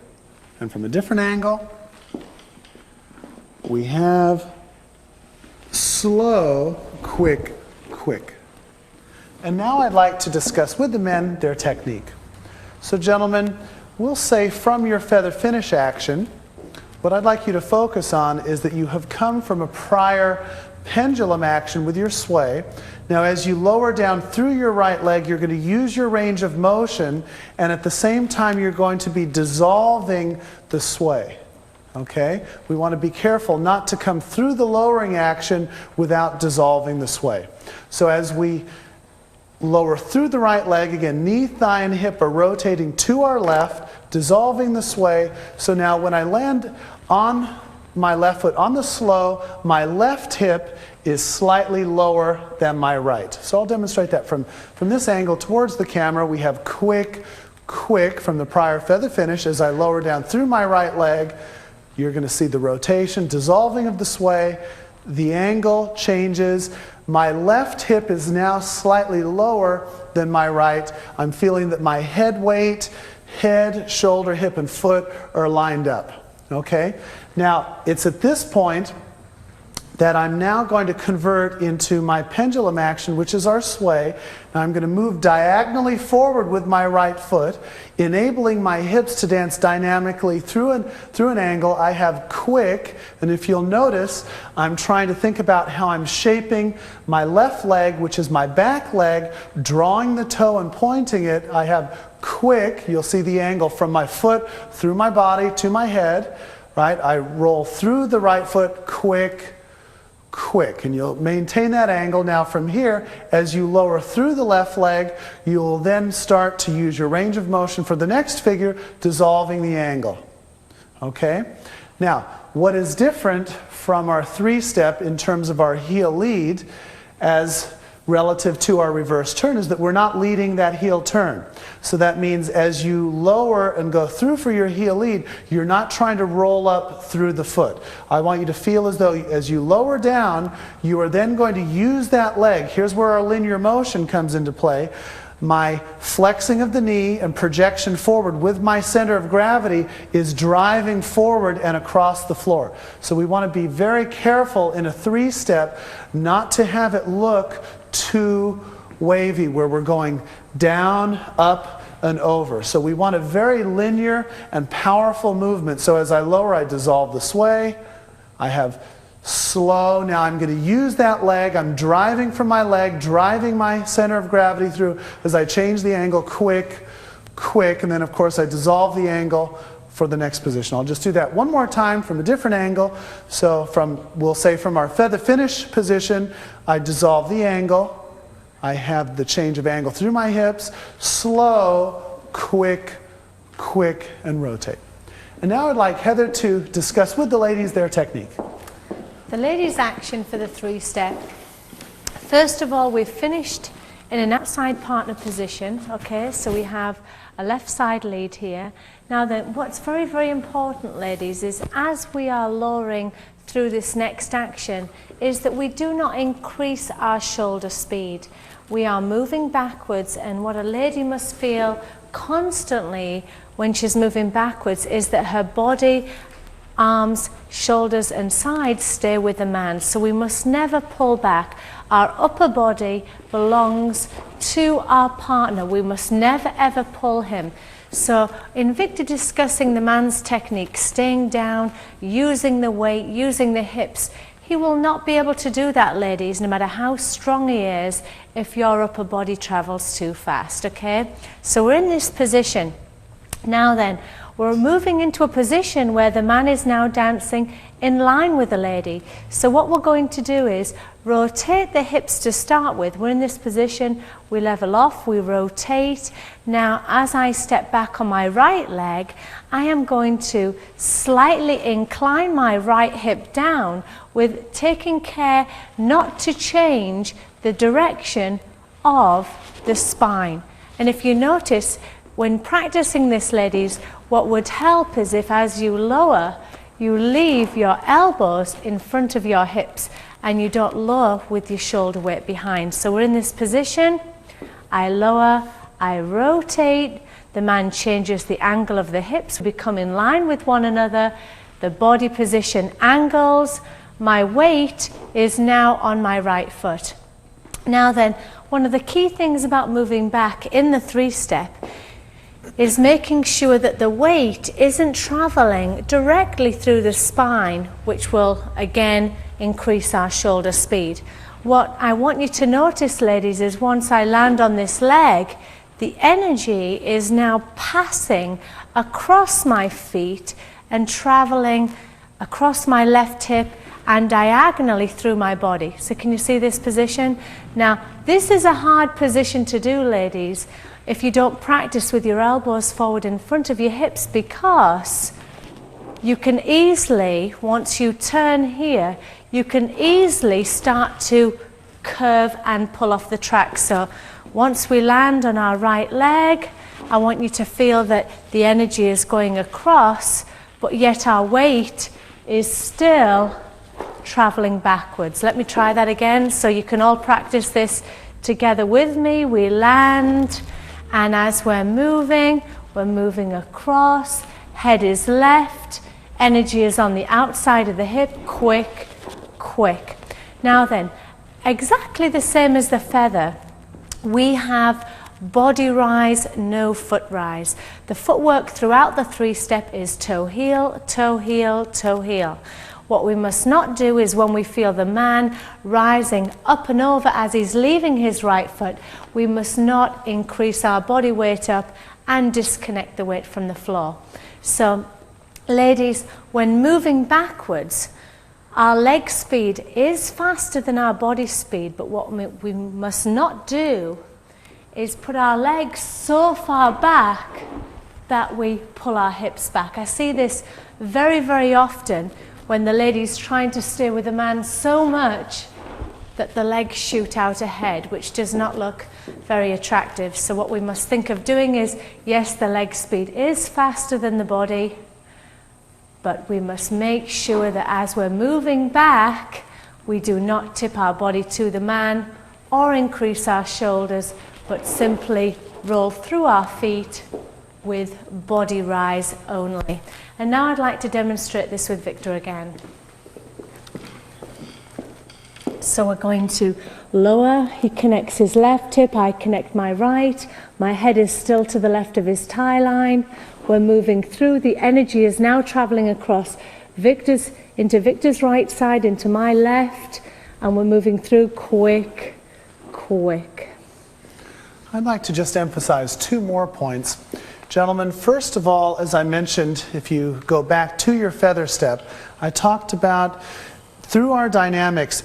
and from a different angle, we have slow, quick, quick. And now I'd like to discuss with the men their technique. So gentlemen, we'll say from your feather finish action, what I'd like you to focus on is that you have come from a prior pendulum action with your sway. Now as you lower down through your right leg, you're going to use your range of motion, and at the same time you're going to be dissolving the sway. Okay? We want to be careful not to come through the lowering action without dissolving the sway. So as we lower through the right leg, again, knee, thigh, and hip are rotating to our left, dissolving the sway. So now when I land on my left foot on the slow, my left hip is slightly lower than my right. So I'll demonstrate that from this angle towards the camera. We have quick, quick from the prior feather finish. As I lower down through my right leg, you're going to see the rotation, dissolving of the sway. The angle changes. My left hip is now slightly lower than my right. I'm feeling that my head weight, head, shoulder, hip, and foot are lined up. Okay? Now, it's at this point that I'm now going to convert into my pendulum action, which is our sway. Now I'm going to move diagonally forward with my right foot, enabling my hips to dance dynamically through an angle. I have quick, and if you'll notice, I'm trying to think about how I'm shaping my left leg, which is my back leg, drawing the toe and pointing it. I have quick, you'll see the angle from my foot through my body to my head, right? I roll through the right foot, quick, quick, and you'll maintain that angle. Now from here, as you lower through the left leg, you'll then start to use your range of motion for the next figure, dissolving the angle. Okay? Now, what is different from our three-step in terms of our heel lead as relative to our reverse turn is that we're not leading that heel turn. So that means as you lower and go through for your heel lead, you're not trying to roll up through the foot. I want you to feel as though as you lower down, you are then going to use that leg. Here's where our linear motion comes into play. My flexing of the knee and projection forward with my center of gravity is driving forward and across the floor. So we want to be very careful in a three-step not to have it look too wavy where we're going down, up, and over. So we want a very linear and powerful movement. So as I lower, I dissolve the sway. I have slow. Now I'm going to use that leg. I'm driving from my leg, driving my center of gravity through as I change the angle, quick, quick, and then of course I dissolve the angle for the next position. I'll just do that one more time from a different angle. So we'll say from our feather finish position, I dissolve the angle. I have the change of angle through my hips, slow, quick, quick, and rotate. And now I'd like Heather to discuss with the ladies their technique. The ladies' action for the three-step. First of all, we've finished in an outside partner position, okay, so we have a left side lead here. Now then, what's very, very important, ladies, is as we are lowering through this next action, is that we do not increase our shoulder speed. We are moving backwards, and what a lady must feel constantly when she's moving backwards is that her body, arms, shoulders and sides stay with the man. So we must never pull back. Our upper body belongs to our partner. We must never ever pull him. So in Victor discussing the man's technique, staying down, using the weight, using the hips, he will not be able to do that, ladies, no matter how strong he is, if your upper body travels too fast, okay? So we're in this position. Now then, we're moving into a position where the man is now dancing in line with the lady. So what we're going to do is rotate the hips to start with. We're in this position, we level off, we rotate. Now, as I step back on my right leg, I am going to slightly incline my right hip down with taking care not to change the direction of the spine. And if you notice, when practicing this, ladies, what would help is if as you lower, you leave your elbows in front of your hips and you don't lower with your shoulder weight behind. So we're in this position, I lower, I rotate, the man changes the angle of the hips, we become in line with one another, the body position angles, my weight is now on my right foot. Now then, one of the key things about moving back in the three-step is making sure that the weight isn't traveling directly through the spine, which will again increase our shoulder speed. What I want you to notice, ladies, is once I land on this leg, the energy is now passing across my feet and traveling across my left hip and diagonally through my body. So can you see this position? Now, this is a hard position to do, ladies, if you don't practice with your elbows forward in front of your hips, because you can easily, once you turn here, you can easily start to curve and pull off the track. So once we land on our right leg, I want you to feel that the energy is going across, but yet our weight is still traveling backwards. Let me try that again so you can all practice this together with me. We land, and as we're moving across, head is left, energy is on the outside of the hip, quick, quick. Now then, exactly the same as the feather, we have body rise, no foot rise. The footwork throughout the three-step is toe, heel, toe, heel, toe, heel. What we must not do is when we feel the man rising up and over as he's leaving his right foot, we must not increase our body weight up and disconnect the weight from the floor. So, ladies, when moving backwards, our leg speed is faster than our body speed, but what we must not do is put our legs so far back that we pull our hips back. I see this very, very often when the lady's trying to stay with the man so much that the legs shoot out ahead, which does not look very attractive. So what we must think of doing is, yes, the leg speed is faster than the body, but we must make sure that as we're moving back, we do not tip our body to the man or increase our shoulders, but simply roll through our feet with body rise only. And now I'd like to demonstrate this with Victor again. So we're going to lower, he connects his left hip, I connect my right, my head is still to the left of his tie line. We're moving through, the energy is now traveling across into Victor's right side, into my left, and we're moving through quick, quick. I'd like to just emphasize two more points. Gentlemen, first of all, as I mentioned, if you go back to your feather step, I talked about through our dynamics,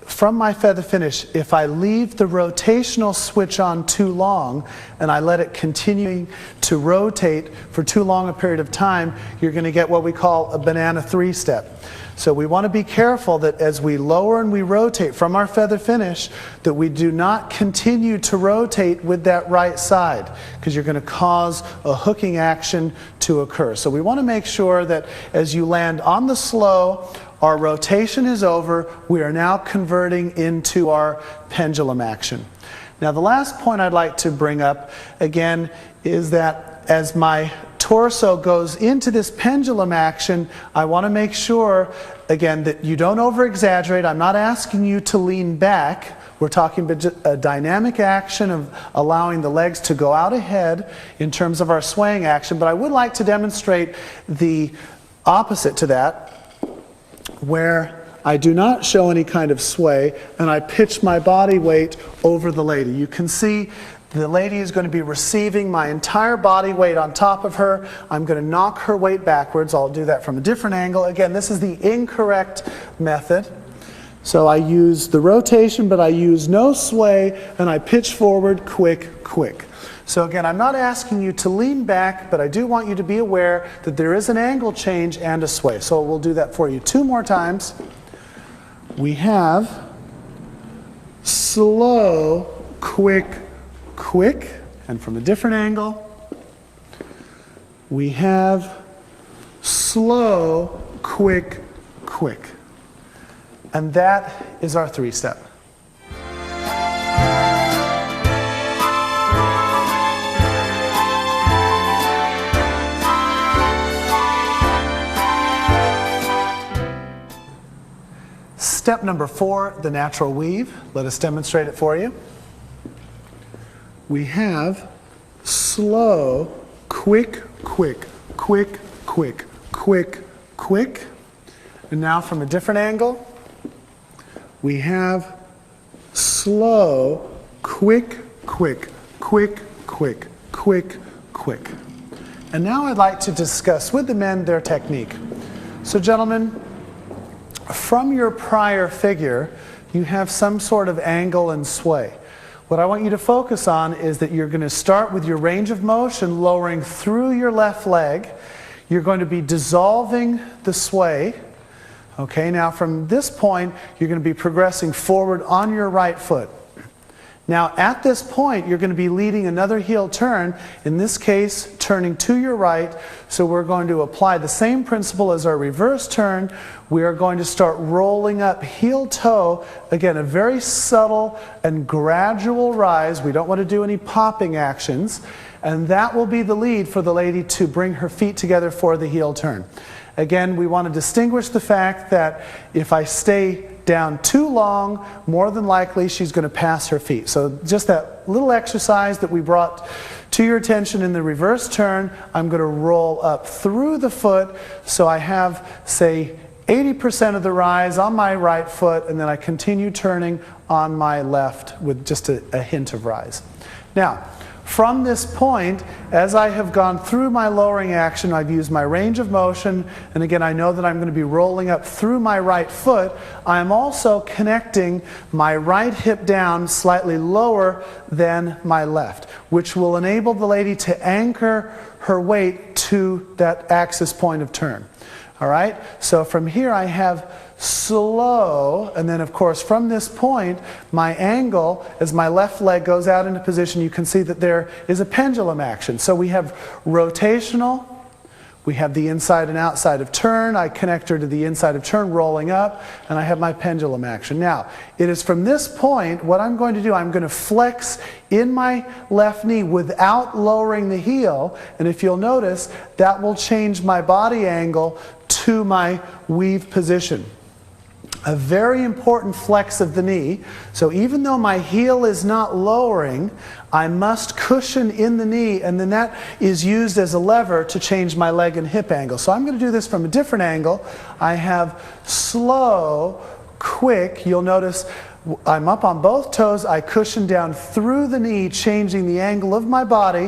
from my feather finish, if I leave the rotational switch on too long and I let it continue to rotate for too long a period of time, you're going to get what we call a banana three-step. So we want to be careful that as we lower and we rotate from our feather finish, that we do not continue to rotate with that right side, because you're going to cause a hooking action to occur. So we want to make sure that as you land on the slow, our rotation is over, we are now converting into our pendulum action. Now the last point I'd like to bring up again is that as my torso goes into this pendulum action, I want to make sure, again, that you don't over-exaggerate. I'm not asking you to lean back. We're talking about a dynamic action of allowing the legs to go out ahead in terms of our swaying action, but I would like to demonstrate the opposite to that, where I do not show any kind of sway and I pitch my body weight over the lady. You can see the lady is going to be receiving my entire body weight on top of her. I'm going to knock her weight backwards. I'll do that from a different angle. Again, this is the incorrect method. So I use the rotation, but I use no sway, and I pitch forward quick, quick. So again, I'm not asking you to lean back, but I do want you to be aware that there is an angle change and a sway. So we'll do that for you two more times. We have slow, quick, quick, and from a different angle, we have slow, quick, quick. And that is our three-step. Step number 4, the natural weave. Let us demonstrate it for you. We have slow, quick, quick, quick, quick, quick, quick. And now from a different angle, we have slow, quick, quick, quick, quick, quick, quick. And now I'd like to discuss with the men their technique. So gentlemen, from your prior figure, you have some sort of angle and sway. What I want you to focus on is that you're going to start with your range of motion lowering through your left leg. You're going to be dissolving the sway. Okay, now from this point, you're going to be progressing forward on your right foot. Now at this point, you're going to be leading another heel turn, in this case, turning to your right. So we're going to apply the same principle as our reverse turn. We are going to start rolling up heel toe. Again, a very subtle and gradual rise. We don't want to do any popping actions. And that will be the lead for the lady to bring her feet together for the heel turn. Again, we want to distinguish the fact that if I stay down too long, more than likely she's going to pass her feet. So just that little exercise that we brought to your attention in the reverse turn, I'm going to roll up through the foot so I have, say, 80% of the rise on my right foot, and then I continue turning on my left with just a hint of rise. Now, from this point, as I have gone through my lowering action, I've used my range of motion, and again, I know that I'm going to be rolling up through my right foot. I'm also connecting my right hip down slightly lower than my left, which will enable the lady to anchor her weight to that axis point of turn. All right? So from here I have slow, and then of course from this point, my angle, as my left leg goes out into position, you can see that there is a pendulum action. So we have rotational, we have the inside and outside of turn, I connect her to the inside of turn rolling up, and I have my pendulum action. Now, it is from this point, what I'm going to do, I'm going to flex in my left knee without lowering the heel, and if you'll notice, that will change my body angle to my weave position. A very important flex of the knee. So even though my heel is not lowering, I must cushion in the knee, and then that is used as a lever to change my leg and hip angle. So I'm going to do this from a different angle. I have slow, quick. You'll notice I'm up on both toes. I cushion down through the knee, changing the angle of my body,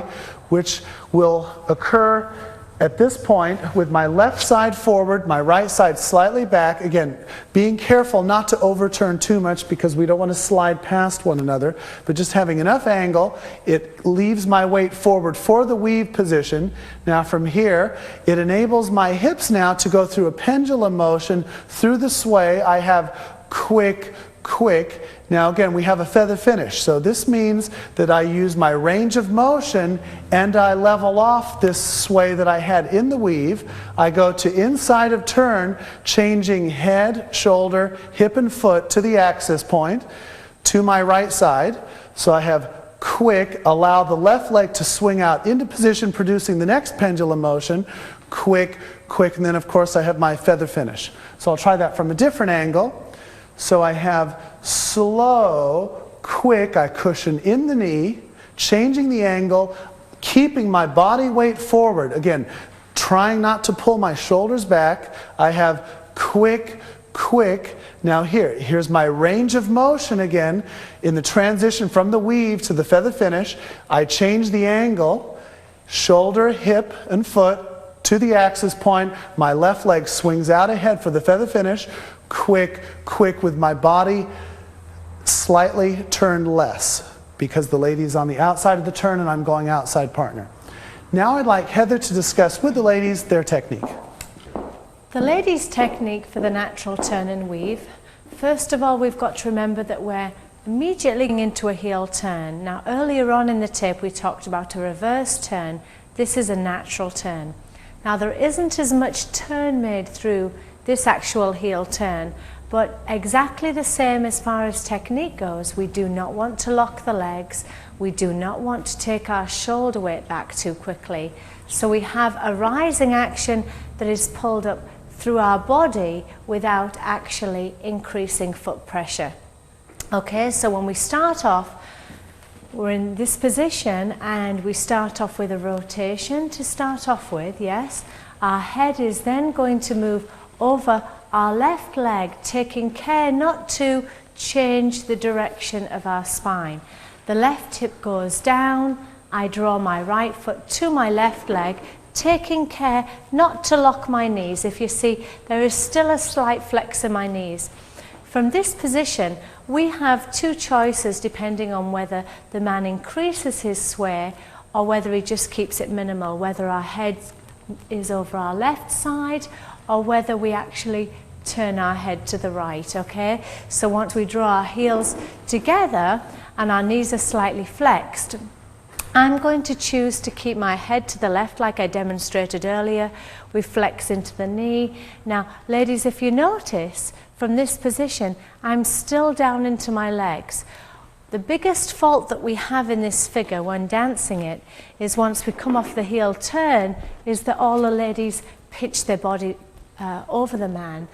which will occur at this point with my left side forward, my right side slightly back. Again, being careful not to overturn too much because we don't want to slide past one another, but just having enough angle, it leaves my weight forward for the weave position. Now from here, it enables my hips now to go through a pendulum motion through the sway. I have quick, quick. Now again, we have a feather finish. So this means that I use my range of motion and I level off this sway that I had in the weave. I go to inside of turn, changing head, shoulder, hip and foot to the axis point to my right side. So I have quick, allow the left leg to swing out into position, producing the next pendulum motion. Quick, quick, and then of course I have my feather finish. So I'll try that from a different angle. So I have slow, quick, I cushion in the knee, changing the angle, keeping my body weight forward. Again, trying not to pull my shoulders back. I have quick, quick. Now here's my range of motion again. In the transition from the weave to the feather finish, I change the angle, shoulder, hip, and foot to the axis point. My left leg swings out ahead for the feather finish. Quick, quick with my body slightly turned less because the lady's on the outside of the turn and I'm going outside partner. Now I'd like Heather to discuss with the ladies their technique. The ladies' technique for the natural turn and weave. First of all, we've got to remember that we're immediately into a heel turn. Now earlier on in the tape we talked about a reverse turn. This is a natural turn. Now there isn't as much turn made through this actual heel turn, but exactly the same as far as technique goes. We do not want to lock the legs. We do not want to take our shoulder weight back too quickly. So we have a rising action that is pulled up through our body without actually increasing foot pressure. Okay, so when we start off, we're in this position and we start off with a rotation to start off with, yes. Our head is then going to move over our left leg, taking care not to change the direction of our spine. The left hip goes down, I draw my right foot to my left leg, taking care not to lock my knees. If you see, there is still a slight flex in my knees. From this position, we have two choices depending on whether the man increases his sway or whether he just keeps it minimal, whether our head is over our left side or whether we actually turn our head to the right, okay? So once we draw our heels together and our knees are slightly flexed, I'm going to choose to keep my head to the left like I demonstrated earlier. We flex into the knee. Now, ladies, if you notice, from this position, I'm still down into my legs. The biggest fault that we have in this figure when dancing it is once we come off the heel turn is that all the ladies pitch their body over the man,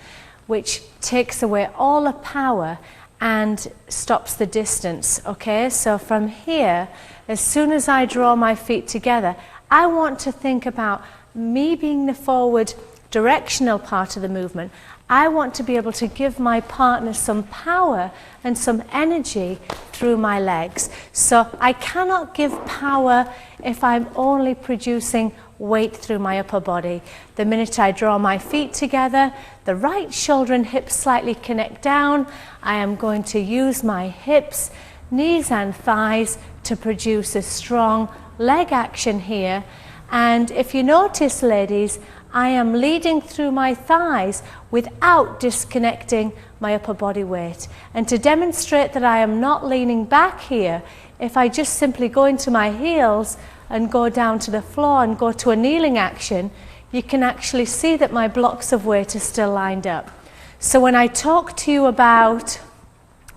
which takes away all the power and stops the distance. Okay, so from here, as soon as I draw my feet together, I want to think about me being the forward directional part of the movement. I want to be able to give my partner some power and some energy through my legs. So I cannot give power if I'm only producing weight through my upper body. The minute I draw my feet together, the right shoulder and hips slightly connect down. I am going to use my hips, knees and thighs to produce a strong leg action here. And if you notice, ladies, I am leading through my thighs without disconnecting my upper body weight. And to demonstrate that I am not leaning back here, if I just simply go into my heels and go down to the floor and go to a kneeling action, you can actually see that my blocks of weight are still lined up. So when I talk to you about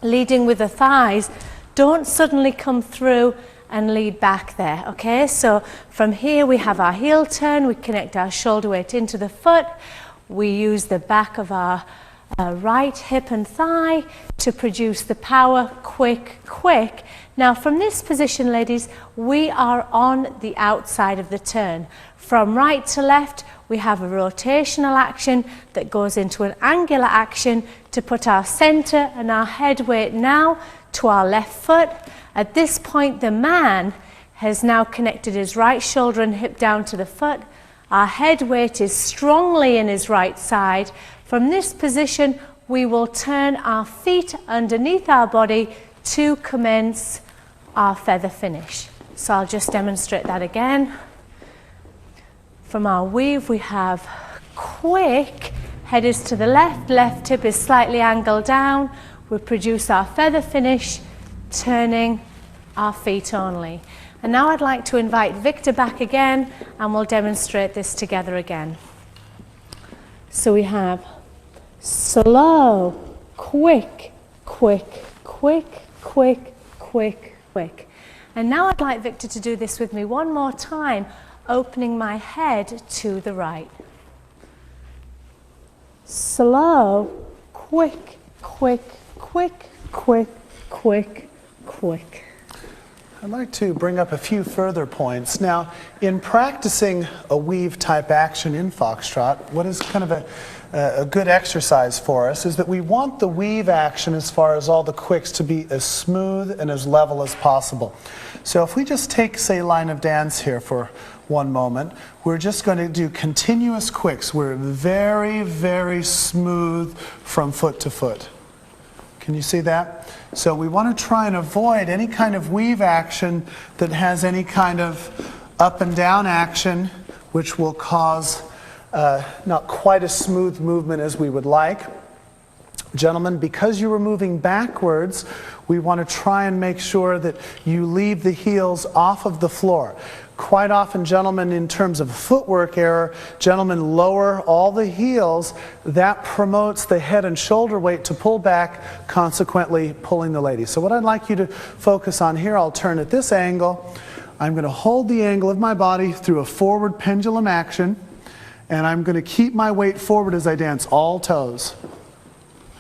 leading with the thighs, don't suddenly come through and lead back there, okay? So from here we have our heel turn, we connect our shoulder weight into the foot, we use the back of our right hip and thigh to produce the power, quick, quick. Now from this position, ladies, we are on the outside of the turn. From right to left, we have a rotational action that goes into an angular action to put our center and our head weight now to our left foot. At this point, the man has now connected his right shoulder and hip down to the foot. Our head weight is strongly in his right side. From this position, we will turn our feet underneath our body to commence our feather finish. So I'll just demonstrate that again. From our weave, we have quick, head is to the left, left hip is slightly angled down. We produce our feather finish, turning our feet only. And now I'd like to invite Victor back again, and we'll demonstrate this together again. So we have slow, quick, quick, quick, quick, quick, quick. And now I'd like Victor to do this with me one more time, opening my head to the right. Slow, quick, quick, quick, quick, quick, quick. I'd like to bring up a few further points. Now, in practicing a weave type action in foxtrot, what is kind of a good exercise for us is that we want the weave action, as far as all the quicks, to be as smooth and as level as possible. So if we just take, say, line of dance here for one moment, we're just going to do continuous quicks. We're very, very smooth from foot to foot. Can you see that? So we want to try and avoid any kind of weave action that has any kind of up and down action, which will cause not quite a smooth movement as we would like. Gentlemen, because you were moving backwards, we want to try and make sure that you leave the heels off of the floor. Quite often, gentlemen, in terms of footwork error, gentlemen lower all the heels. That promotes the head and shoulder weight to pull back, consequently pulling the lady. So what I'd like you to focus on here, I'll turn at this angle. I'm going to hold the angle of my body through a forward pendulum action, and I'm going to keep my weight forward as I dance all toes.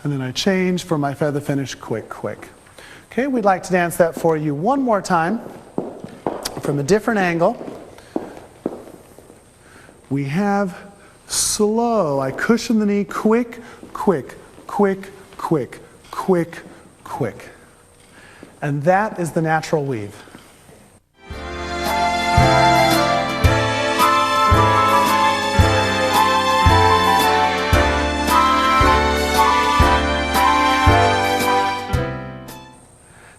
And then I change for my feather finish, quick, quick. Okay, we'd like to dance that for you one more time from a different angle. We have slow, I cushion the knee, quick, quick, quick, quick, quick, quick. And that is the natural weave.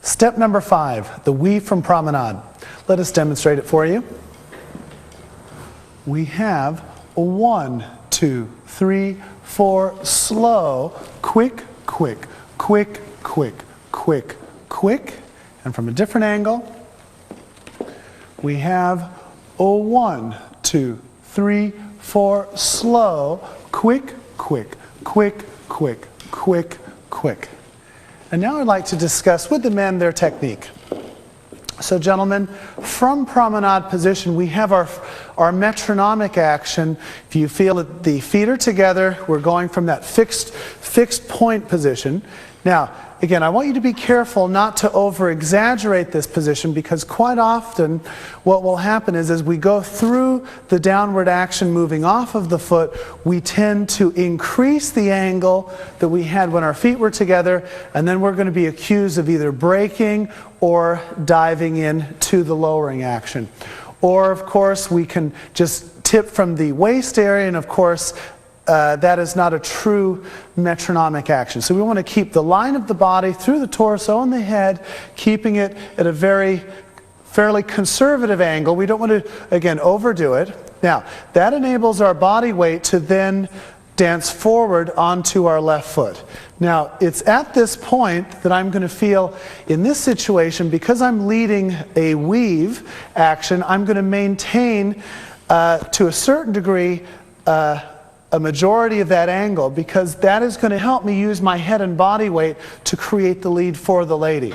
Step number 5, the weave from promenade. Let us demonstrate it for you. We have 1, 2, 3, 4, slow, quick, quick, quick, quick, quick, quick. And from a different angle, we have 1, 2, 3, 4, slow, quick, quick, quick, quick, quick, quick. And now I'd like to discuss with the men their technique. So gentlemen, from promenade position, we have our metronomic action. If you feel that the feet are together, we're going from that fixed point position. Now, again, I want you to be careful not to over-exaggerate this position, because quite often what will happen is as we go through the downward action moving off of the foot, we tend to increase the angle that we had when our feet were together, and then we're going to be accused of either breaking or diving into the lowering action. Or, of course, we can just tip from the waist area, and of course, that is not a true metronomic action. So we want to keep the line of the body through the torso and the head, keeping it at a fairly conservative angle. We don't want to, again, overdo it. Now, that enables our body weight to then dance forward onto our left foot. Now, it's at this point that I'm going to feel, in this situation, because I'm leading a weave action, I'm going to maintain, to a certain degree, a majority of that angle, because that is going to help me use my head and body weight to create the lead for the lady.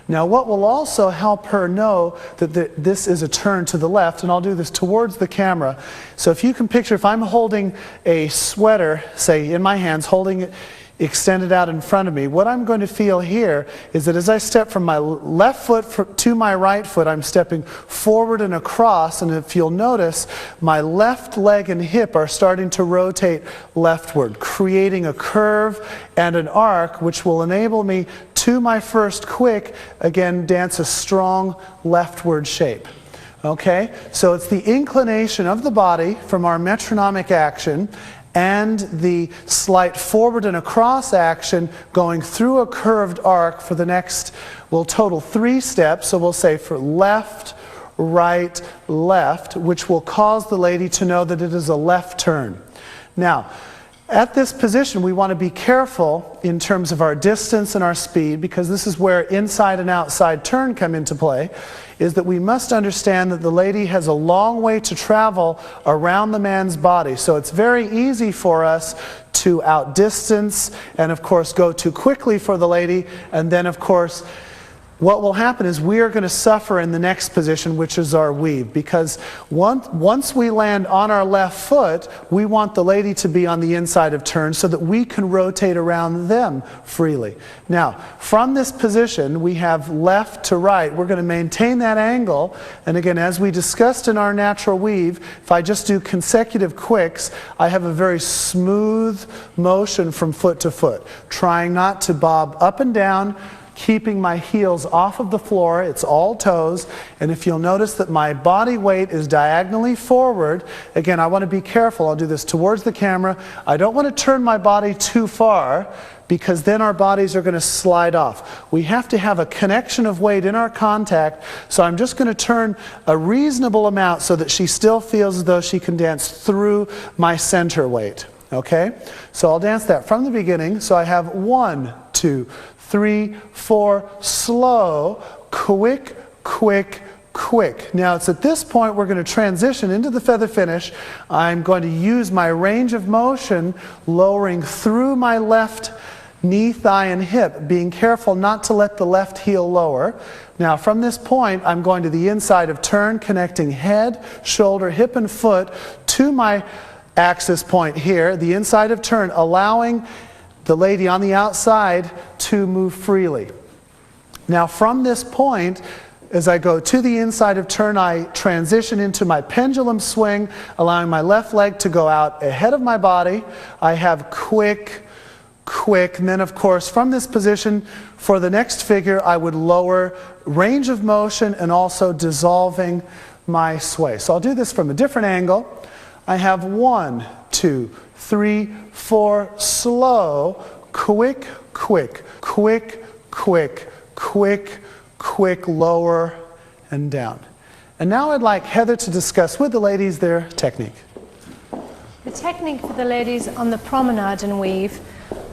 Now, what will also help her know that this is a turn to the left, and I'll do this towards the camera. So if you can picture, if I'm holding a sweater, say in my hands, holding it extended out in front of me, what I'm going to feel here is that as I step from my left foot to my right foot, I'm stepping forward and across, and if you'll notice, my left leg and hip are starting to rotate leftward, creating a curve and an arc, which will enable me to my first quick, again, dance a strong leftward shape. Okay, so it's the inclination of the body from our metronomic action and the slight forward and across action going through a curved arc for the next, we'll total 3 steps. So we'll say for left, right, left, which will cause the lady to know that it is a left turn. Now, at this position, we want to be careful in terms of our distance and our speed, because this is where inside and outside turn come into play, is that we must understand that the lady has a long way to travel around the man's body. So it's very easy for us to outdistance and, of course, go too quickly for the lady, and then, of course, what will happen is we are going to suffer in the next position, which is our weave, because once we land on our left foot, we want the lady to be on the inside of turn so that we can rotate around them freely. Now, from this position, we have left to right. We're going to maintain that angle, and again, as we discussed in our natural weave, if I just do consecutive quicks, I have a very smooth motion from foot to foot, trying not to bob up and down, keeping my heels off of the floor. It's all toes, and if you'll notice that my body weight is diagonally forward, again, I want to be careful. I'll do this towards the camera. I don't want to turn my body too far, because then our bodies are going to slide off. We have to have a connection of weight in our contact, so I'm just going to turn a reasonable amount so that she still feels as though she can dance through my center weight. Okay? So I'll dance that from the beginning. So I have 1, 2, 3, 4, slow, quick, quick, quick. Now it's at this point we're going to transition into the feather finish. I'm going to use my range of motion, lowering through my left knee, thigh, and hip, being careful not to let the left heel lower. Now from this point, I'm going to the inside of turn, connecting head, shoulder, hip, and foot to my axis point here, the inside of turn, allowing the lady on the outside to move freely. Now from this point, as I go to the inside of turn, I transition into my pendulum swing, allowing my left leg to go out ahead of my body. I have quick, quick, and then of course from this position, for the next figure, I would lower range of motion and also dissolving my sway. So I'll do this from a different angle. I have 1, 2, 3, 4, slow, quick, quick, quick, quick, quick, quick, lower and down. And now I'd like Heather to discuss with the ladies their technique. The technique for the ladies on the promenade and weave.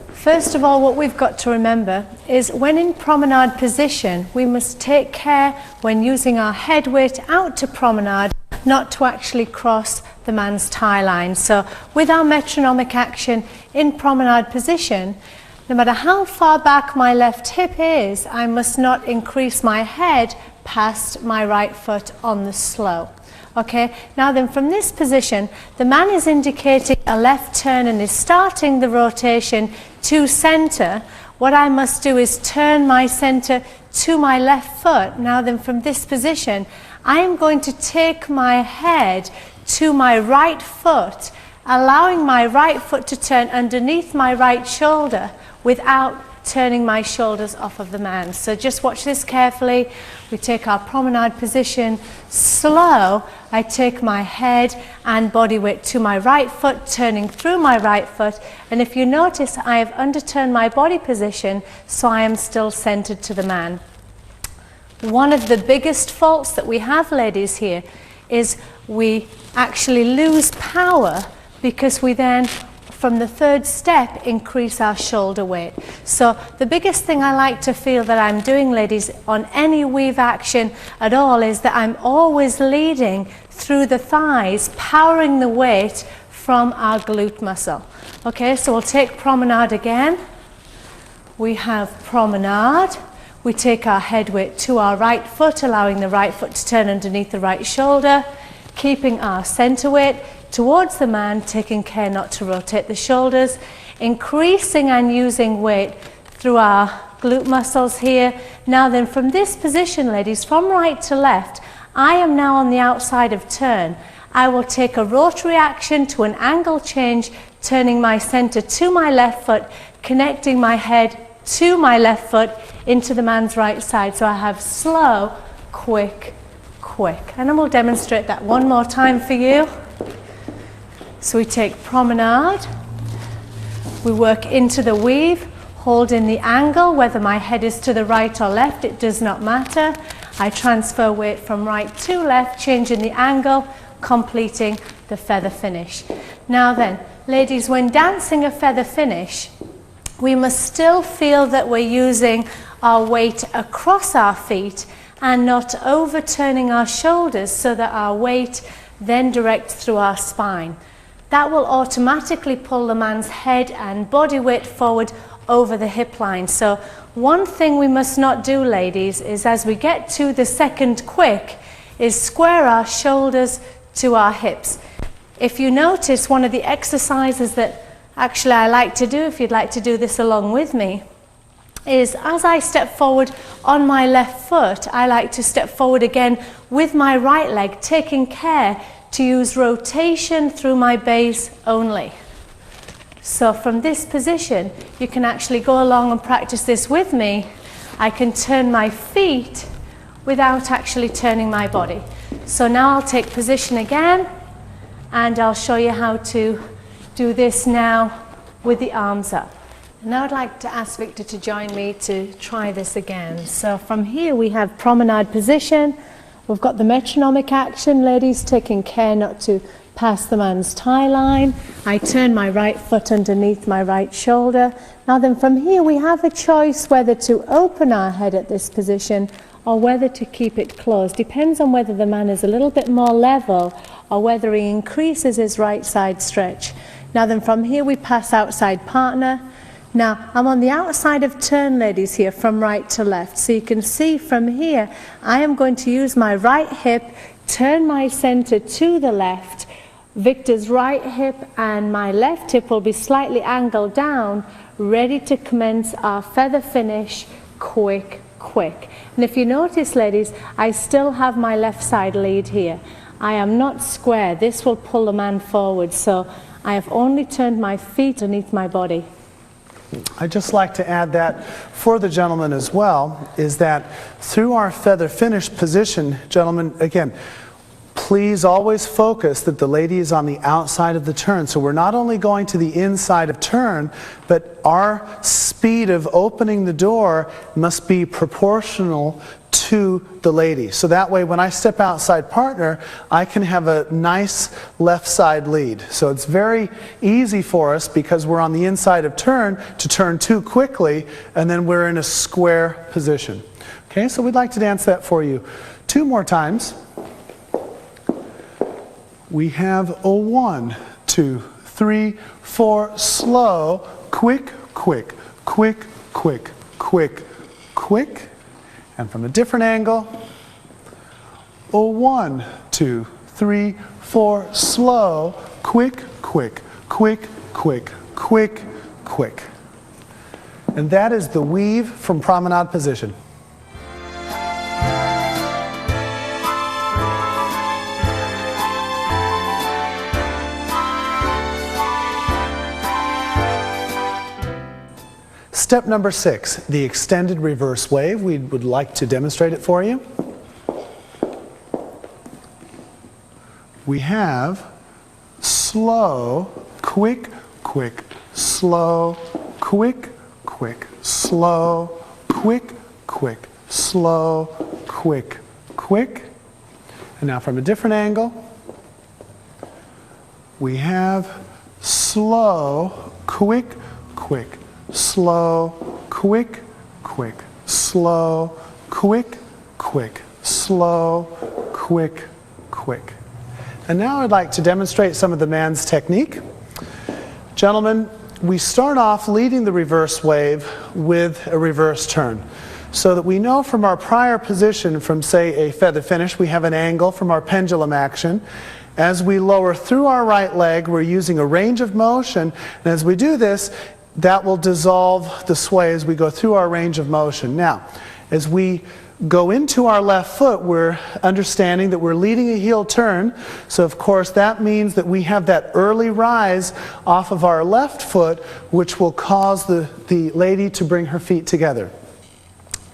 First of all, what we've got to remember is when in promenade position, we must take care when using our head weight out to promenade not to actually cross the man's tie line. So with our metronomic action in promenade position, no matter how far back my left hip is, I must not increase my head past my right foot on the slow. Okay, now then from this position, the man is indicating a left turn and is starting the rotation to center. What I must do is turn my center to my left foot. Now then from this position, I am going to take my head to my right foot, allowing my right foot to turn underneath my right shoulder without turning my shoulders off of the man. So just watch this carefully. We take our promenade position slow. I take my head and body weight to my right foot, turning through my right foot. And if you notice, I have underturned my body position, so I am still centered to the man. One of the biggest faults that we have, ladies, here is we actually lose power because we then, from the third step, increase our shoulder weight. So the biggest thing I like to feel that I'm doing, ladies, on any weave action at all is that I'm always leading through the thighs, powering the weight from our glute muscle. Okay, so we'll take promenade again. We have promenade. We take our head weight to our right foot, allowing the right foot to turn underneath the right shoulder, keeping our center weight towards the man, taking care not to rotate the shoulders, increasing and using weight through our glute muscles here. Now then, from this position, ladies, from right to left, I am now on the outside of turn. I will take a rotary action to an angle change, turning my center to my left foot, connecting my head to my left foot into the man's right side. So I have slow, quick, quick. And then we'll demonstrate that one more time for you. So we take promenade, we work into the weave, hold in the angle, whether my head is to the right or left, it does not matter. I transfer weight from right to left, changing the angle, completing the feather finish. Now then, ladies, when dancing a feather finish, we must still feel that we're using our weight across our feet and not overturning our shoulders so that our weight then directs through our spine. That will automatically pull the man's head and body weight forward over the hip line. So one thing we must not do, ladies, is as we get to the second quick, is square our shoulders to our hips. If you notice, one of the exercises that actually I like to do, if you'd like to do this along with me, is as I step forward on my left foot, I like to step forward again with my right leg, taking care to use rotation through my base only. So from this position, you can actually go along and practice this with me. I can turn my feet without actually turning my body. So now I'll take position again, and I'll show you how to do this now with the arms up. Now I'd like to ask Victor to join me to try this again. So from here we have promenade position. We've got the metronomic action, ladies, taking care not to pass the man's tie line. I turn my right foot underneath my right shoulder. Now then from here we have a choice whether to open our head at this position or whether to keep it closed. Depends on whether the man is a little bit more level or whether he increases his right side stretch. Now then from here we pass outside partner. Now, I'm on the outside of turn, ladies, here from right to left. So you can see from here, I am going to use my right hip, turn my center to the left. Victor's right hip and my left hip will be slightly angled down, ready to commence our feather finish, quick, quick. And if you notice, ladies, I still have my left side lead here. I am not square. This will pull the man forward. So I have only turned my feet underneath my body. I'd just like to add that for the gentleman as well, is that through our feather finish position, gentlemen, again, please always focus that the lady is on the outside of the turn. So we're not only going to the inside of turn, but our speed of opening the door must be proportional to the lady. So that way when I step outside partner, I can have a nice left side lead. So it's very easy for us because we're on the inside of turn to turn too quickly, and then we're in a square position. Okay, so we'd like to dance that for you 2 more times. We have a 1, 2, 3, 4, slow, quick, quick, quick, quick, quick, quick. And from a different angle, 1, 2, 3, 4, slow, quick, quick, quick, quick, quick, quick. And that is the weave from promenade position. Step number 6, the extended reverse wave. We would like to demonstrate it for you. We have slow, quick, quick, slow, quick, quick, slow, quick, quick, slow, quick, quick. And now from a different angle, we have slow, quick, quick, slow, quick, quick, slow, quick, quick, slow, quick, quick. And now I'd like to demonstrate some of the man's technique. Gentlemen, we start off leading the reverse wave with a reverse turn, so that we know from our prior position, from say a feather finish, we have an angle from our pendulum action. As we lower through our right leg, we're using a range of motion, and as we do this, that will dissolve the sway as we go through our range of motion. Now, as we go into our left foot, we're understanding that we're leading a heel turn, so of course that means that we have that early rise off of our left foot, which will cause the lady to bring her feet together.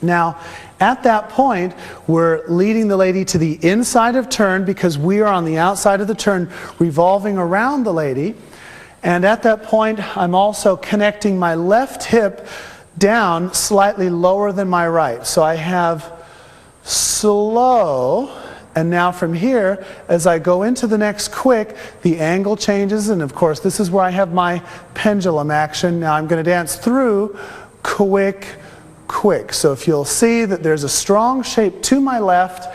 Now, at that point, we're leading the lady to the inside of turn because we are on the outside of the turn, revolving around the lady. And at that point, I'm also connecting my left hip down slightly lower than my right. So I have slow, and now from here, as I go into the next quick, the angle changes, and of course this is where I have my pendulum action. Now I'm going to dance through quick, quick. So if you'll see that there's a strong shape to my left,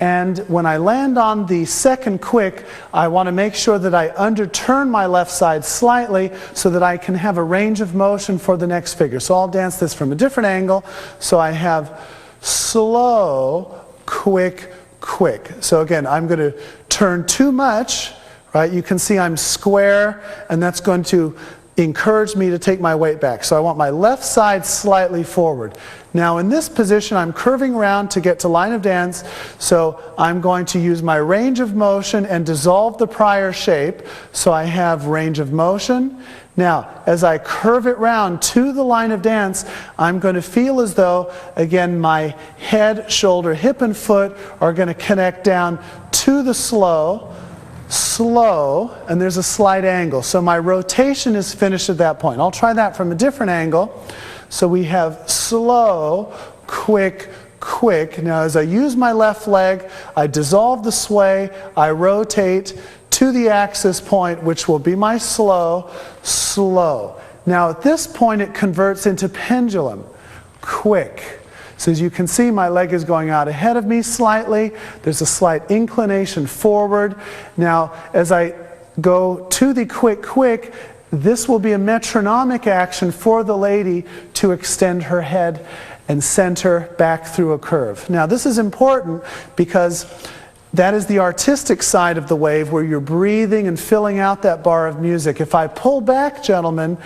and when I land on the second quick, I want to make sure that I underturn my left side slightly so that I can have a range of motion for the next figure. So I'll dance this from a different angle. So I have slow, quick, quick. So again, I'm going to turn too much, right? You can see I'm square, and that's going to encourage me to take my weight back. So I want my left side slightly forward. Now in this position, I'm curving around to get to line of dance, so I'm going to use my range of motion and dissolve the prior shape. So I have range of motion. Now, as I curve it round to the line of dance, I'm going to feel as though, again, my head, shoulder, hip, and foot are going to connect down to the slow, and there's a slight angle. So my rotation is finished at that point. I'll try that from a different angle. So we have slow, quick, quick. Now as I use my left leg, I dissolve the sway, I rotate to the axis point, which will be my slow, slow. Now at this point it converts into pendulum, quick. So as you can see, my leg is going out ahead of me slightly. There's a slight inclination forward. Now, as I go to the quick, quick, this will be a metronomic action for the lady to extend her head and center back through a curve. Now, this is important because that is the artistic side of the wave where you're breathing and filling out that bar of music. If I pull back, gentlemen,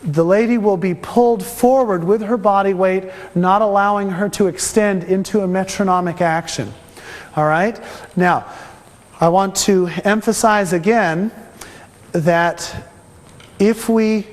the lady will be pulled forward with her body weight, not allowing her to extend into a metronomic action. All right? Now, I want to emphasize again that if we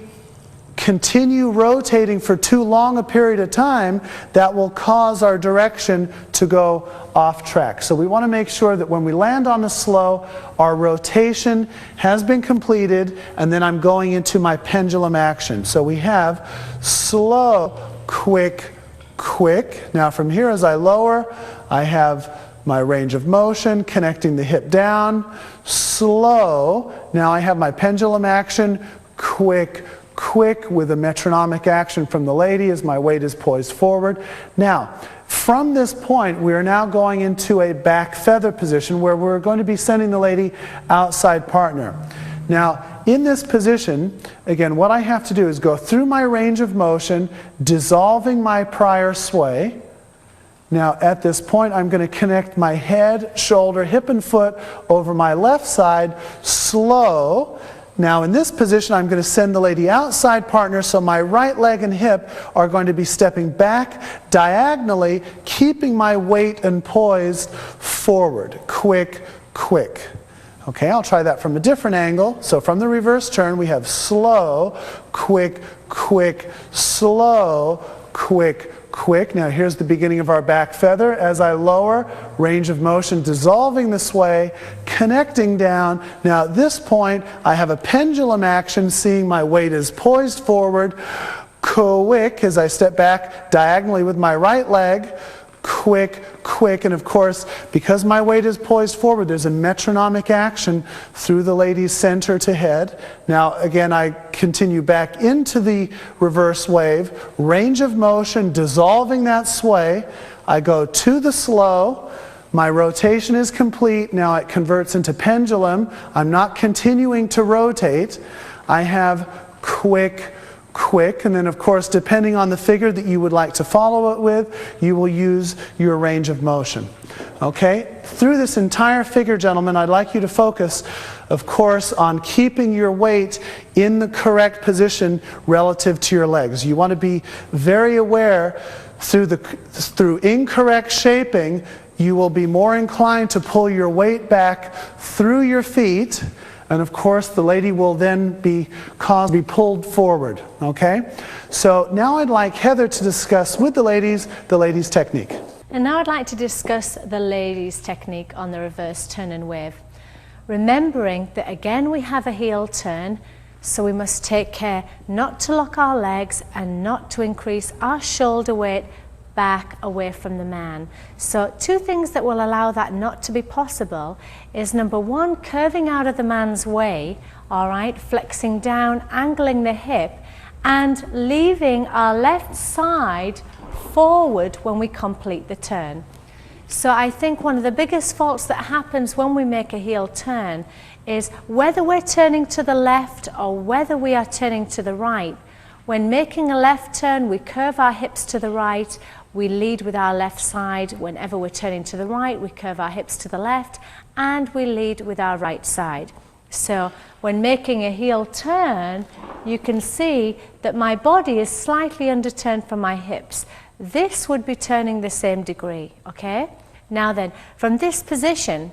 continue rotating for too long a period of time, that will cause our direction to go off track. So we want to make sure that when we land on the slow, our rotation has been completed, and then I'm going into my pendulum action. So we have slow, quick, quick. Now from here, as I lower, I have my range of motion, connecting the hip down, slow. Now I have my pendulum action, quick, quick, with a metronomic action from the lady as my weight is poised forward. Now, from this point, we are now going into a back feather position where we're going to be sending the lady outside partner. Now, in this position, again, what I have to do is go through my range of motion, dissolving my prior sway. Now at this point I'm going to connect my head, shoulder, hip and foot over my left side, slow. Now in this position I'm going to send the lady outside partner, so my right leg and hip are going to be stepping back diagonally, keeping my weight and poised forward. Quick, quick. Okay, I'll try that from a different angle. So from the reverse turn we have slow, quick, quick, slow, quick, quick. Now here's the beginning of our back feather. As I lower, range of motion dissolving the sway, connecting down. Now at this point I have a pendulum action, seeing my weight is poised forward. Quick as I step back diagonally with my right leg. Quick, quick, and of course, because my weight is poised forward, there's a metronomic action through the lady's center to head. Now, again, I continue back into the reverse wave, range of motion, dissolving that sway. I go to the slow. My rotation is complete. Now it converts into pendulum. I'm not continuing to rotate. I have quick, quick, and then of course depending on the figure that you would like to follow it with, you will use your range of motion. Okay, through this entire figure, gentlemen, I'd like you to focus, of course, on keeping your weight in the correct position relative to your legs. You want to be very aware through incorrect shaping, you will be more inclined to pull your weight back through your feet. And of course, the lady will then be caused to be pulled forward. Okay? So now I'd like Heather to discuss with the ladies technique. And now I'd like to discuss the ladies' technique on the reverse turn and wave. Remembering that again we have a heel turn, so we must take care not to lock our legs and not to increase our shoulder weight back away from the man. So two things that will allow that not to be possible is, number one, curving out of the man's way, all right, flexing down, angling the hip, and leaving our left side forward when we complete the turn. So I think one of the biggest faults that happens when we make a heel turn is whether we're turning to the left or whether we are turning to the right. When making a left turn, we curve our hips to the right, we lead with our left side. Whenever we're turning to the right, we curve our hips to the left, and we lead with our right side. So when making a heel turn, you can see that my body is slightly underturned from my hips. This would be turning the same degree, okay? Now then, from this position,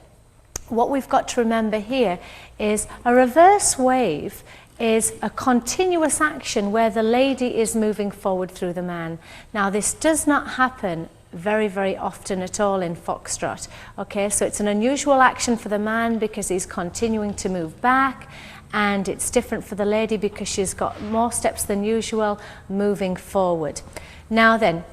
what we've got to remember here is a reverse wave is a continuous action where the lady is moving forward through the man. Now this does not happen very, very often at all in foxtrot. Okay, so it's an unusual action for the man because he's continuing to move back, and it's different for the lady because she's got more steps than usual moving forward. Now then,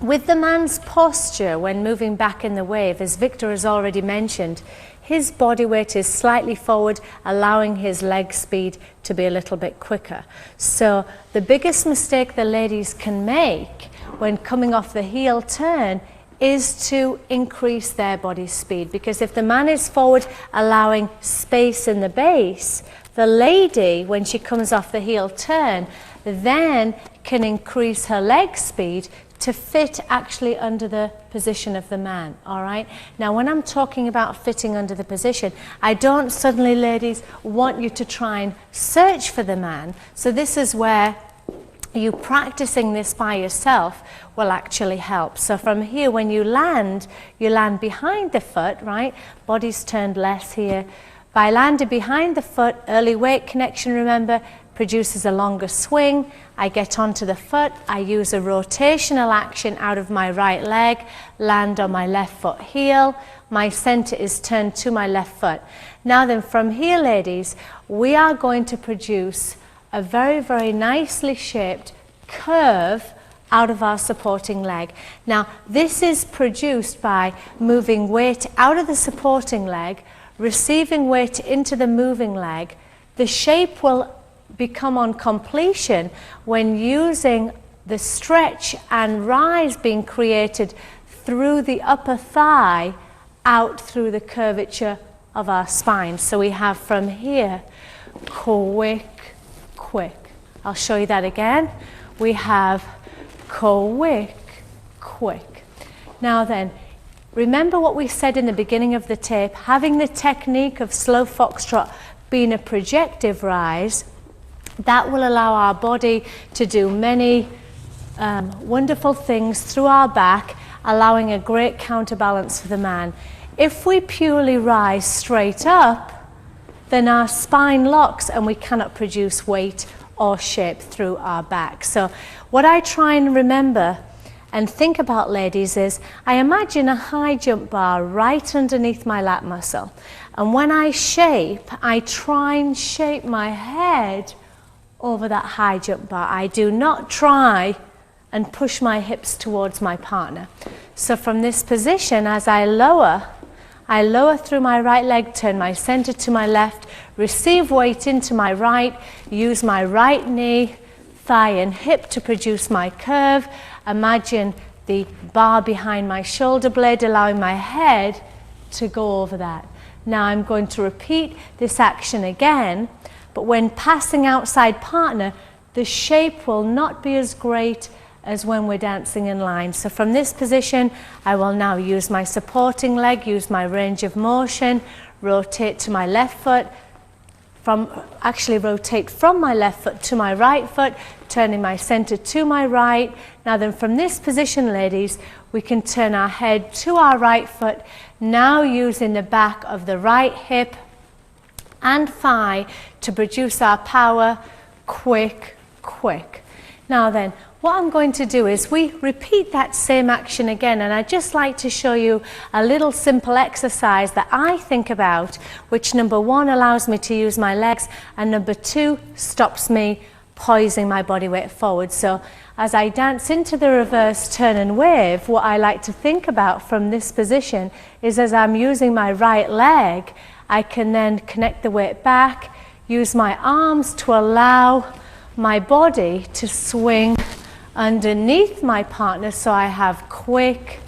with the man's posture when moving back in the wave, as Victor has already mentioned, his body weight is slightly forward, allowing his leg speed to be a little bit quicker. So the biggest mistake the ladies can make when coming off the heel turn is to increase their body speed, because if the man is forward allowing space in the base, the lady, when she comes off the heel turn, then can increase her leg speed to fit actually under the position of the man, all right? Now, when I'm talking about fitting under the position, I don't suddenly, ladies, want you to try and search for the man. So this is where you practicing this by yourself will actually help. So from here, when you land behind the foot, right? Body's turned less here. By landing behind the foot, early weight connection, remember, produces a longer swing. I get onto the foot, I use a rotational action out of my right leg, land on my left foot heel, my center is turned to my left foot. Now then, from here, ladies, we are going to produce a very, very nicely shaped curve out of our supporting leg. Now, this is produced by moving weight out of the supporting leg, receiving weight into the moving leg. The shape will become on completion when using the stretch and rise being created through the upper thigh out through the curvature of our spine. So we have from here, quick, quick. I'll show you that again. We have quick, quick. Now then, remember what we said in the beginning of the tape, having the technique of slow foxtrot being a projective rise, that will allow our body to do many wonderful things through our back, allowing a great counterbalance for the man. If we purely rise straight up, then our spine locks and we cannot produce weight or shape through our back. So what I try and remember and think about, ladies, is I imagine a high jump bar right underneath my lat muscle. And when I shape, I try and shape my head over that high jump bar. I do not try and push my hips towards my partner. So from this position, as I lower through my right leg, turn my center to my left, receive weight into my right, use my right knee, thigh and hip to produce my curve. Imagine the bar behind my shoulder blade, allowing my head to go over that. Now I'm going to repeat this action again, but when passing outside partner, the shape will not be as great as when we're dancing in line. So from this position, I will now use my supporting leg, use my range of motion, rotate to my left foot, rotate from my left foot to my right foot, turning my center to my right. Now then, from this position, ladies, we can turn our head to our right foot, now using the back of the right hip and thigh to produce our power, quick, quick. Now then, what I'm going to do is we repeat that same action again, and I'd just like to show you a little simple exercise that I think about, which number one allows me to use my legs, and number two stops me poising my body weight forward. So as I dance into the reverse turn and wave, what I like to think about from this position is as I'm using my right leg, I can then connect the weight back, use my arms to allow my body to swing underneath my partner, so I have quick,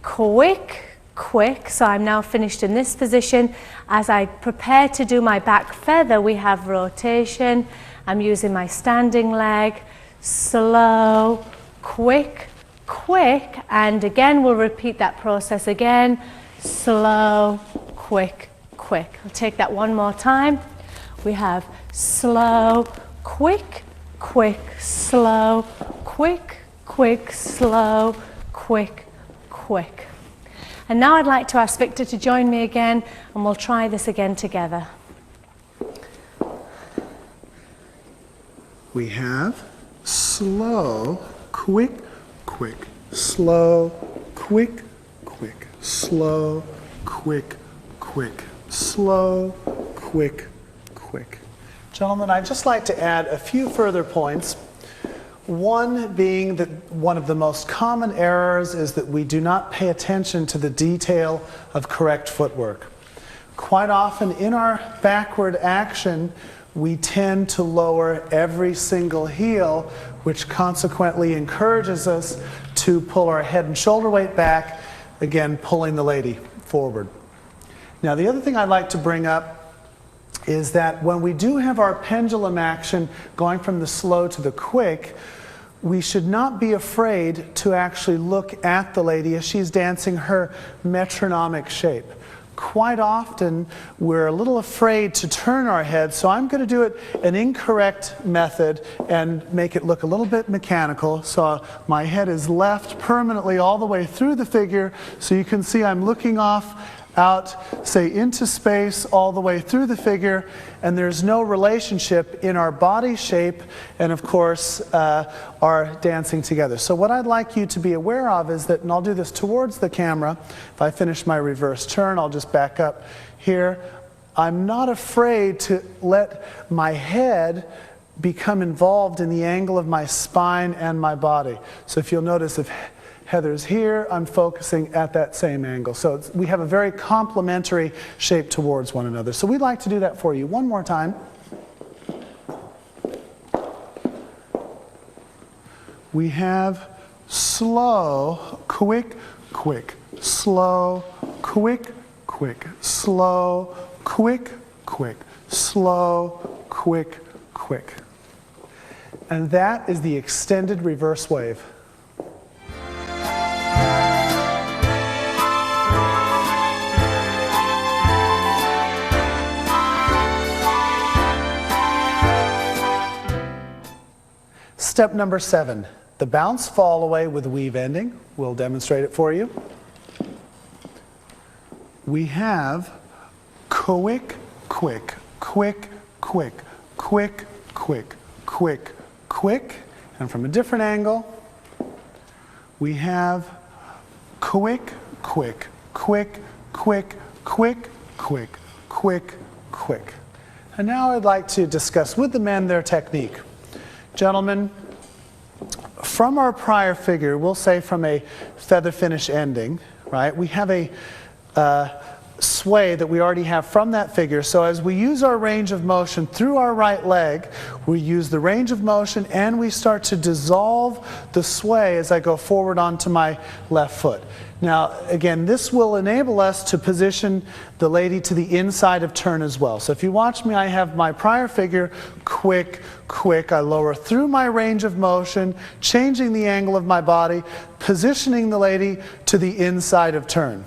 quick, quick. So I'm now finished in this position. As I prepare to do my back feather, we have rotation. I'm using my standing leg, slow, quick, quick, and again we'll repeat that process again, slow, quick, quick. I'll take that one more time. We have slow, quick, quick, slow, quick, quick, slow, quick, quick. And now I'd like to ask Victor to join me again, and we'll try this again together. We have slow, quick, quick, slow, quick, quick, slow, quick, quick, slow, quick, quick. Gentlemen, I'd just like to add a few further points. One being that one of the most common errors is that we do not pay attention to the detail of correct footwork. Quite often in our backward action, we tend to lower every single heel, which consequently encourages us to pull our head and shoulder weight back, again pulling the lady forward. Now the other thing I'd like to bring up is that when we do have our pendulum action going from the slow to the quick, we should not be afraid to actually look at the lady as she's dancing her metronomic shape. Quite often we're a little afraid to turn our head, so I'm going to do it an incorrect method and make it look a little bit mechanical. So my head is left permanently all the way through the figure, so you can see I'm looking off out, say, into space all the way through the figure, and there's no relationship in our body shape and, of course, our dancing together. So what I'd like you to be aware of is that, and I'll do this towards the camera, if I finish my reverse turn, I'll just back up here. I'm not afraid to let my head become involved in the angle of my spine and my body. So if you'll notice, if Heather's here, I'm focusing at that same angle. So we have a very complementary shape towards one another. So we'd like to do that for you one more time. We have slow, quick, quick, slow, quick, quick, slow, quick, quick, slow, quick, quick. And that is the extended reverse wave. Step number 7, the bounce fall away with weave ending. We'll demonstrate it for you. We have quick, quick, quick, quick, quick, quick, quick, quick, and from a different angle, we have quick, quick, quick, quick, quick, quick, quick, quick. And now I'd like to discuss with the men their technique. Gentlemen, from our prior figure, we'll say from a feather finish ending, right, we have a sway that we already have from that figure. So as we use our range of motion through our right leg, we use the range of motion and we start to dissolve the sway as I go forward onto my left foot. Now, again, this will enable us to position the lady to the inside of turn as well. So if you watch me, I have my prior figure, quick, quick. I lower through my range of motion, changing the angle of my body, positioning the lady to the inside of turn.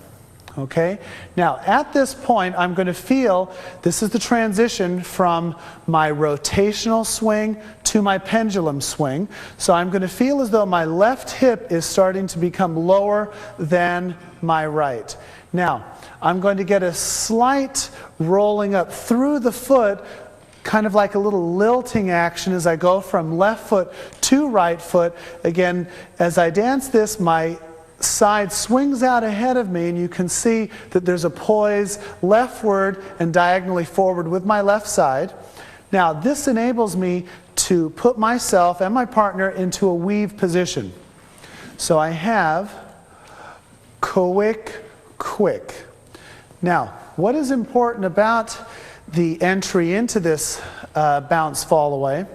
Okay? Now, at this point, I'm going to feel, this is the transition from my rotational swing to my pendulum swing. So I'm going to feel as though my left hip is starting to become lower than my right. Now, I'm going to get a slight rolling up through the foot, kind of like a little lilting action as I go from left foot to right foot. Again, as I dance this, my side swings out ahead of me, and you can see that there's a poise leftward and diagonally forward with my left side. Now, this enables me to put myself and my partner into a weave position. So I have quick, quick. Now, what is important about the entry into this bounce fall away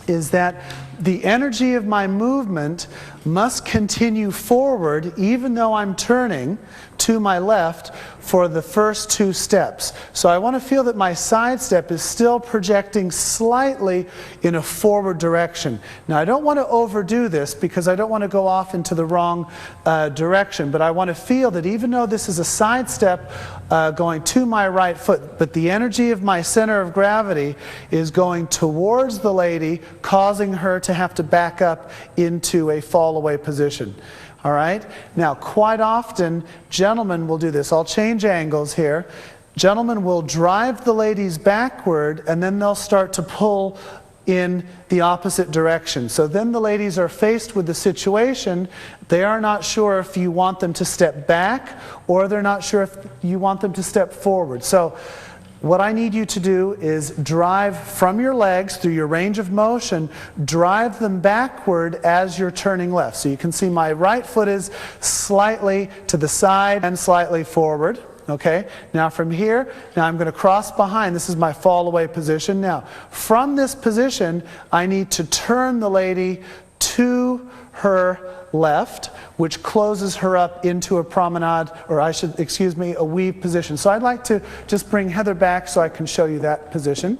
is that the energy of my movement must continue forward even though I'm turning to my left for the first 2 steps. So I want to feel that my side step is still projecting slightly in a forward direction. Now, I don't want to overdo this because I don't want to go off into the wrong direction, but I want to feel that even though this is a side step going to my right foot, but the energy of my center of gravity is going towards the lady, causing her to have to back up into a fall away position. All right? Now, quite often, gentlemen will do this. I'll change angles here. Gentlemen will drive the ladies backward, and then they'll start to pull in the opposite direction. So then the ladies are faced with the situation. They are not sure if you want them to step back, or they're not sure if you want them to step forward. So what I need you to do is drive from your legs through your range of motion, drive them backward as you're turning left. So you can see my right foot is slightly to the side and slightly forward. Okay, now from here, now I'm going to cross behind. This is my fall away position. Now, from this position, I need to turn the lady to her left, which closes her up into a promenade, or a weave position. So I'd like to just bring Heather back so I can show you that position.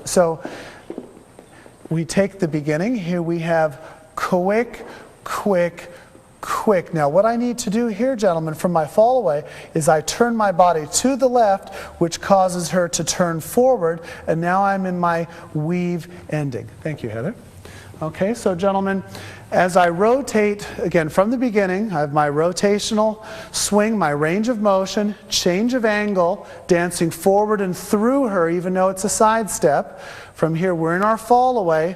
So we take the beginning. Here we have quick, quick, quick. Now what I need to do here, gentlemen, from my fall away is I turn my body to the left, which causes her to turn forward, and now I'm in my weave ending. Thank you, Heather. Okay, so gentlemen, as I rotate, again from the beginning, I have my rotational swing, my range of motion, change of angle, dancing forward and through her even though it's a side step. From here we're in our fall away,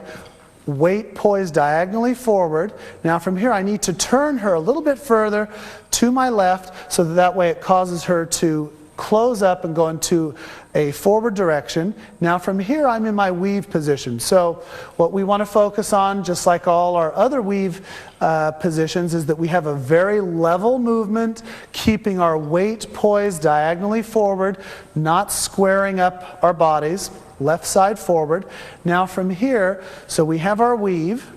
weight poised diagonally forward. Now from here I need to turn her a little bit further to my left so that way it causes her to close up and go into a forward direction. Now from here I'm in my weave position. So what we want to focus on, just like all our other weave positions, is that we have a very level movement, keeping our weight poised diagonally forward, not squaring up our bodies, left side forward. Now from here, so we have our weave.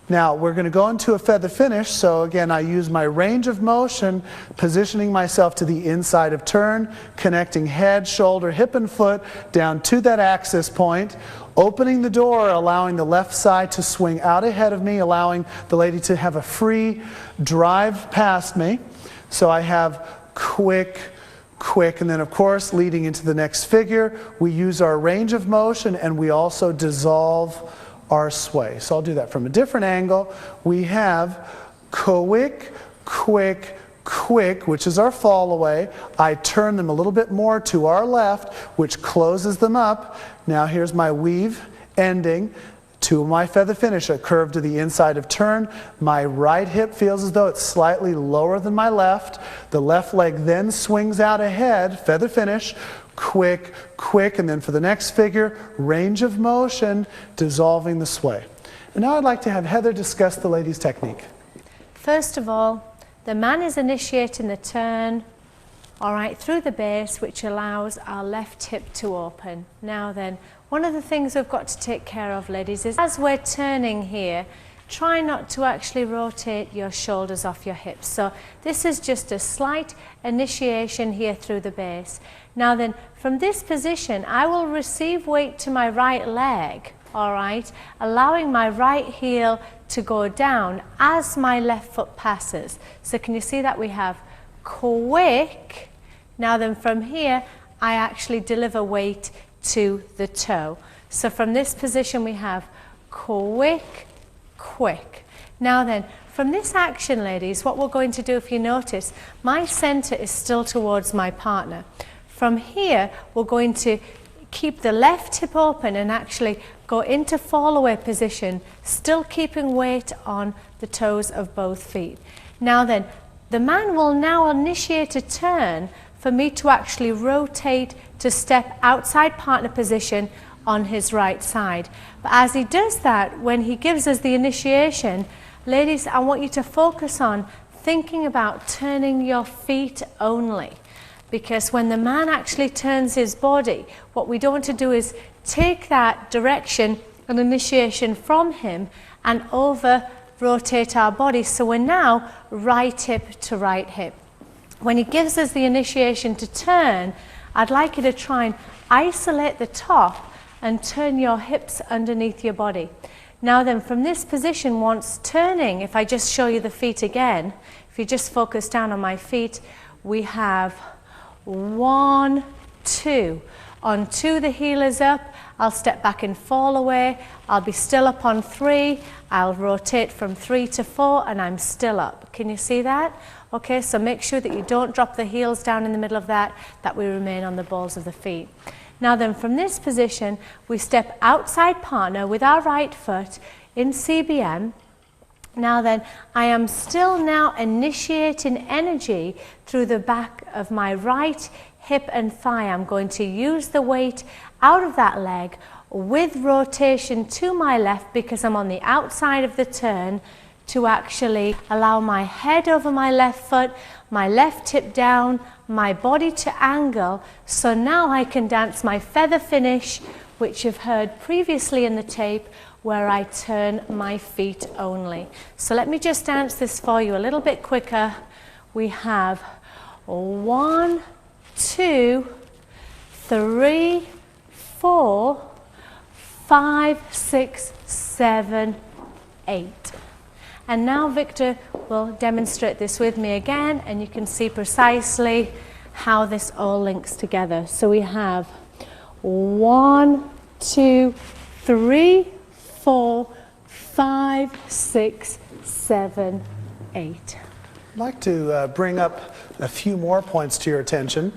Now we're going to go into a feather finish, so again I use my range of motion, positioning myself to the inside of turn, connecting head, shoulder, hip and foot down to that axis point, opening the door, allowing the left side to swing out ahead of me, allowing the lady to have a free drive past me. So I have quick, quick, and then of course leading into the next figure we use our range of motion and we also dissolve our sway. So I'll do that from a different angle. We have quick, quick, quick, which is our fall away. I turn them a little bit more to our left, which closes them up. Now here's my weave ending to my feather finish, a curve to the inside of turn. My right hip feels as though it's slightly lower than my left. The left leg then swings out ahead, feather finish, quick, quick, and then for the next figure, range of motion, dissolving the sway. And now I'd like to have Heather discuss the ladies' technique. First of all, the man is initiating the turn, all right, through the base, which allows our left hip to open. Now then, one of the things we've got to take care of, ladies, is as we're turning here, try not to actually rotate your shoulders off your hips. So this is just a slight initiation here through the base. Now then, from this position, I will receive weight to my right leg, all right, allowing my right heel to go down as my left foot passes. So can you see that we have quick? Now then, from here, I actually deliver weight to the toe. So from this position, we have quick, quick. Now then, from this action, ladies, what we're going to do, if you notice, my center is still towards my partner. From here, we're going to keep the left hip open and actually go into fall away position, still keeping weight on the toes of both feet. Now then, the man will now initiate a turn for me to actually rotate to step outside partner position on his right side. But as he does that, when he gives us the initiation, ladies, I want you to focus on thinking about turning your feet only. Because when the man actually turns his body, what we don't want to do is take that direction and initiation from him and over rotate our body. So we're now right hip to right hip. When he gives us the initiation to turn, I'd like you to try and isolate the top and turn your hips underneath your body. Now then, from this position, once turning, if I just show you the feet again, if you just focus down on my feet, we have 1, 2. On 2, the heel is up. I'll step back and fall away. I'll be still up on 3. I'll rotate from 3 to 4, and I'm still up. Can you see that? Okay, so make sure that you don't drop the heels down in the middle of that we remain on the balls of the feet. Now then, from this position, we step outside partner with our right foot in CBM. Now then, I am still now initiating energy through the back of my right hip and thigh. I'm going to use the weight out of that leg with rotation to my left because I'm on the outside of the turn to actually allow my head over my left foot, my left hip down, my body to angle. So now I can dance my feather finish, which you've heard previously in the tape, where I turn my feet only. So let me just dance this for you a little bit quicker. We have 1, 2, 3, 4, 5, 6, 7, 8. And now Victor will demonstrate this with me again, and you can see precisely how this all links together. So we have 1, 2, 3, 4, 5, 6, 7, 8. I'd like to bring up a few more points to your attention.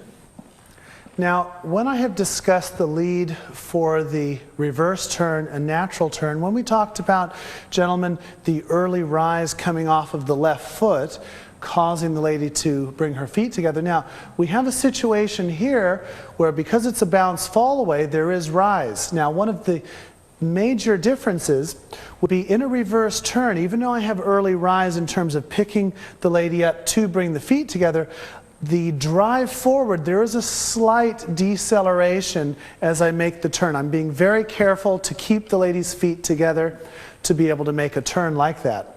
Now, when I have discussed the lead for the reverse turn and natural turn, when we talked about, gentlemen, the early rise coming off of the left foot, causing the lady to bring her feet together. Now, we have a situation here where because it's a bounce fall away, there is rise. Now, one of the major differences would be in a reverse turn, even though I have early rise in terms of picking the lady up to bring the feet together, the drive forward, there is a slight deceleration as I make the turn. I'm being very careful to keep the lady's feet together to be able to make a turn like that.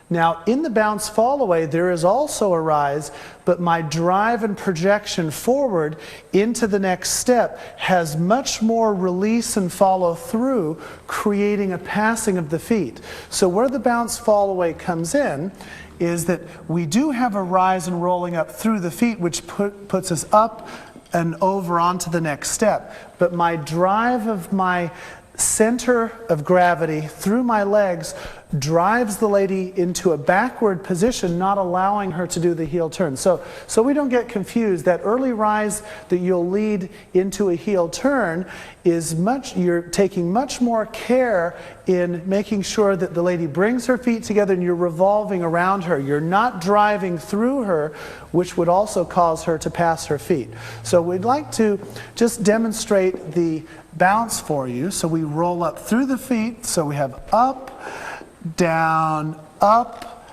Now, in the bounce fall away, there is also a rise, but my drive and projection forward into the next step has much more release and follow through, creating a passing of the feet. So where the bounce fall away comes in is that we do have a rise and rolling up through the feet, which puts us up and over onto the next step. But my drive of my center of gravity through my legs drives the lady into a backward position, not allowing her to do the heel turn. So we don't get confused. That early rise that you'll lead into a heel turn is you're taking much more care in making sure that the lady brings her feet together and you're revolving around her. You're not driving through her, which would also cause her to pass her feet. So we'd like to just demonstrate the bounce for you. So we roll up through the feet. So we have up, down, up,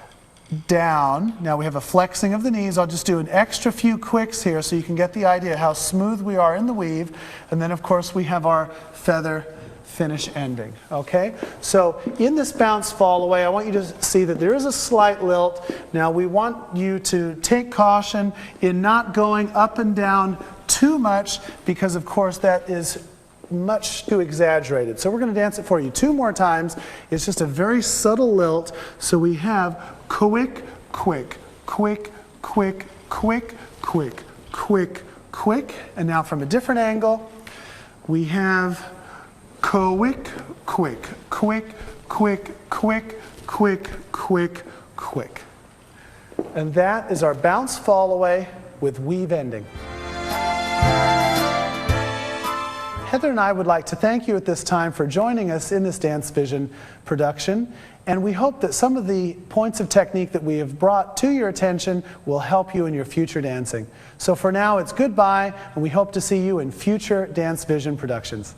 down. Now we have a flexing of the knees. I'll just do an extra few quicks here so you can get the idea how smooth we are in the weave. And then of course we have our feather finish ending. Okay? So in this bounce fall away, I want you to see that there is a slight lilt. Now we want you to take caution in not going up and down too much, because of course that is much too exaggerated. So we're going to dance it for you 2 more times. It's just a very subtle lilt. So we have quick, quick, quick, quick, quick, quick, quick, quick. And now from a different angle, we have quick, quick, quick, quick, quick, quick, quick, quick. And that is our bounce fall away with weave ending. Heather and I would like to thank you at this time for joining us in this Dance Vision production, and we hope that some of the points of technique that we have brought to your attention will help you in your future dancing. So for now, it's goodbye, and we hope to see you in future Dance Vision productions.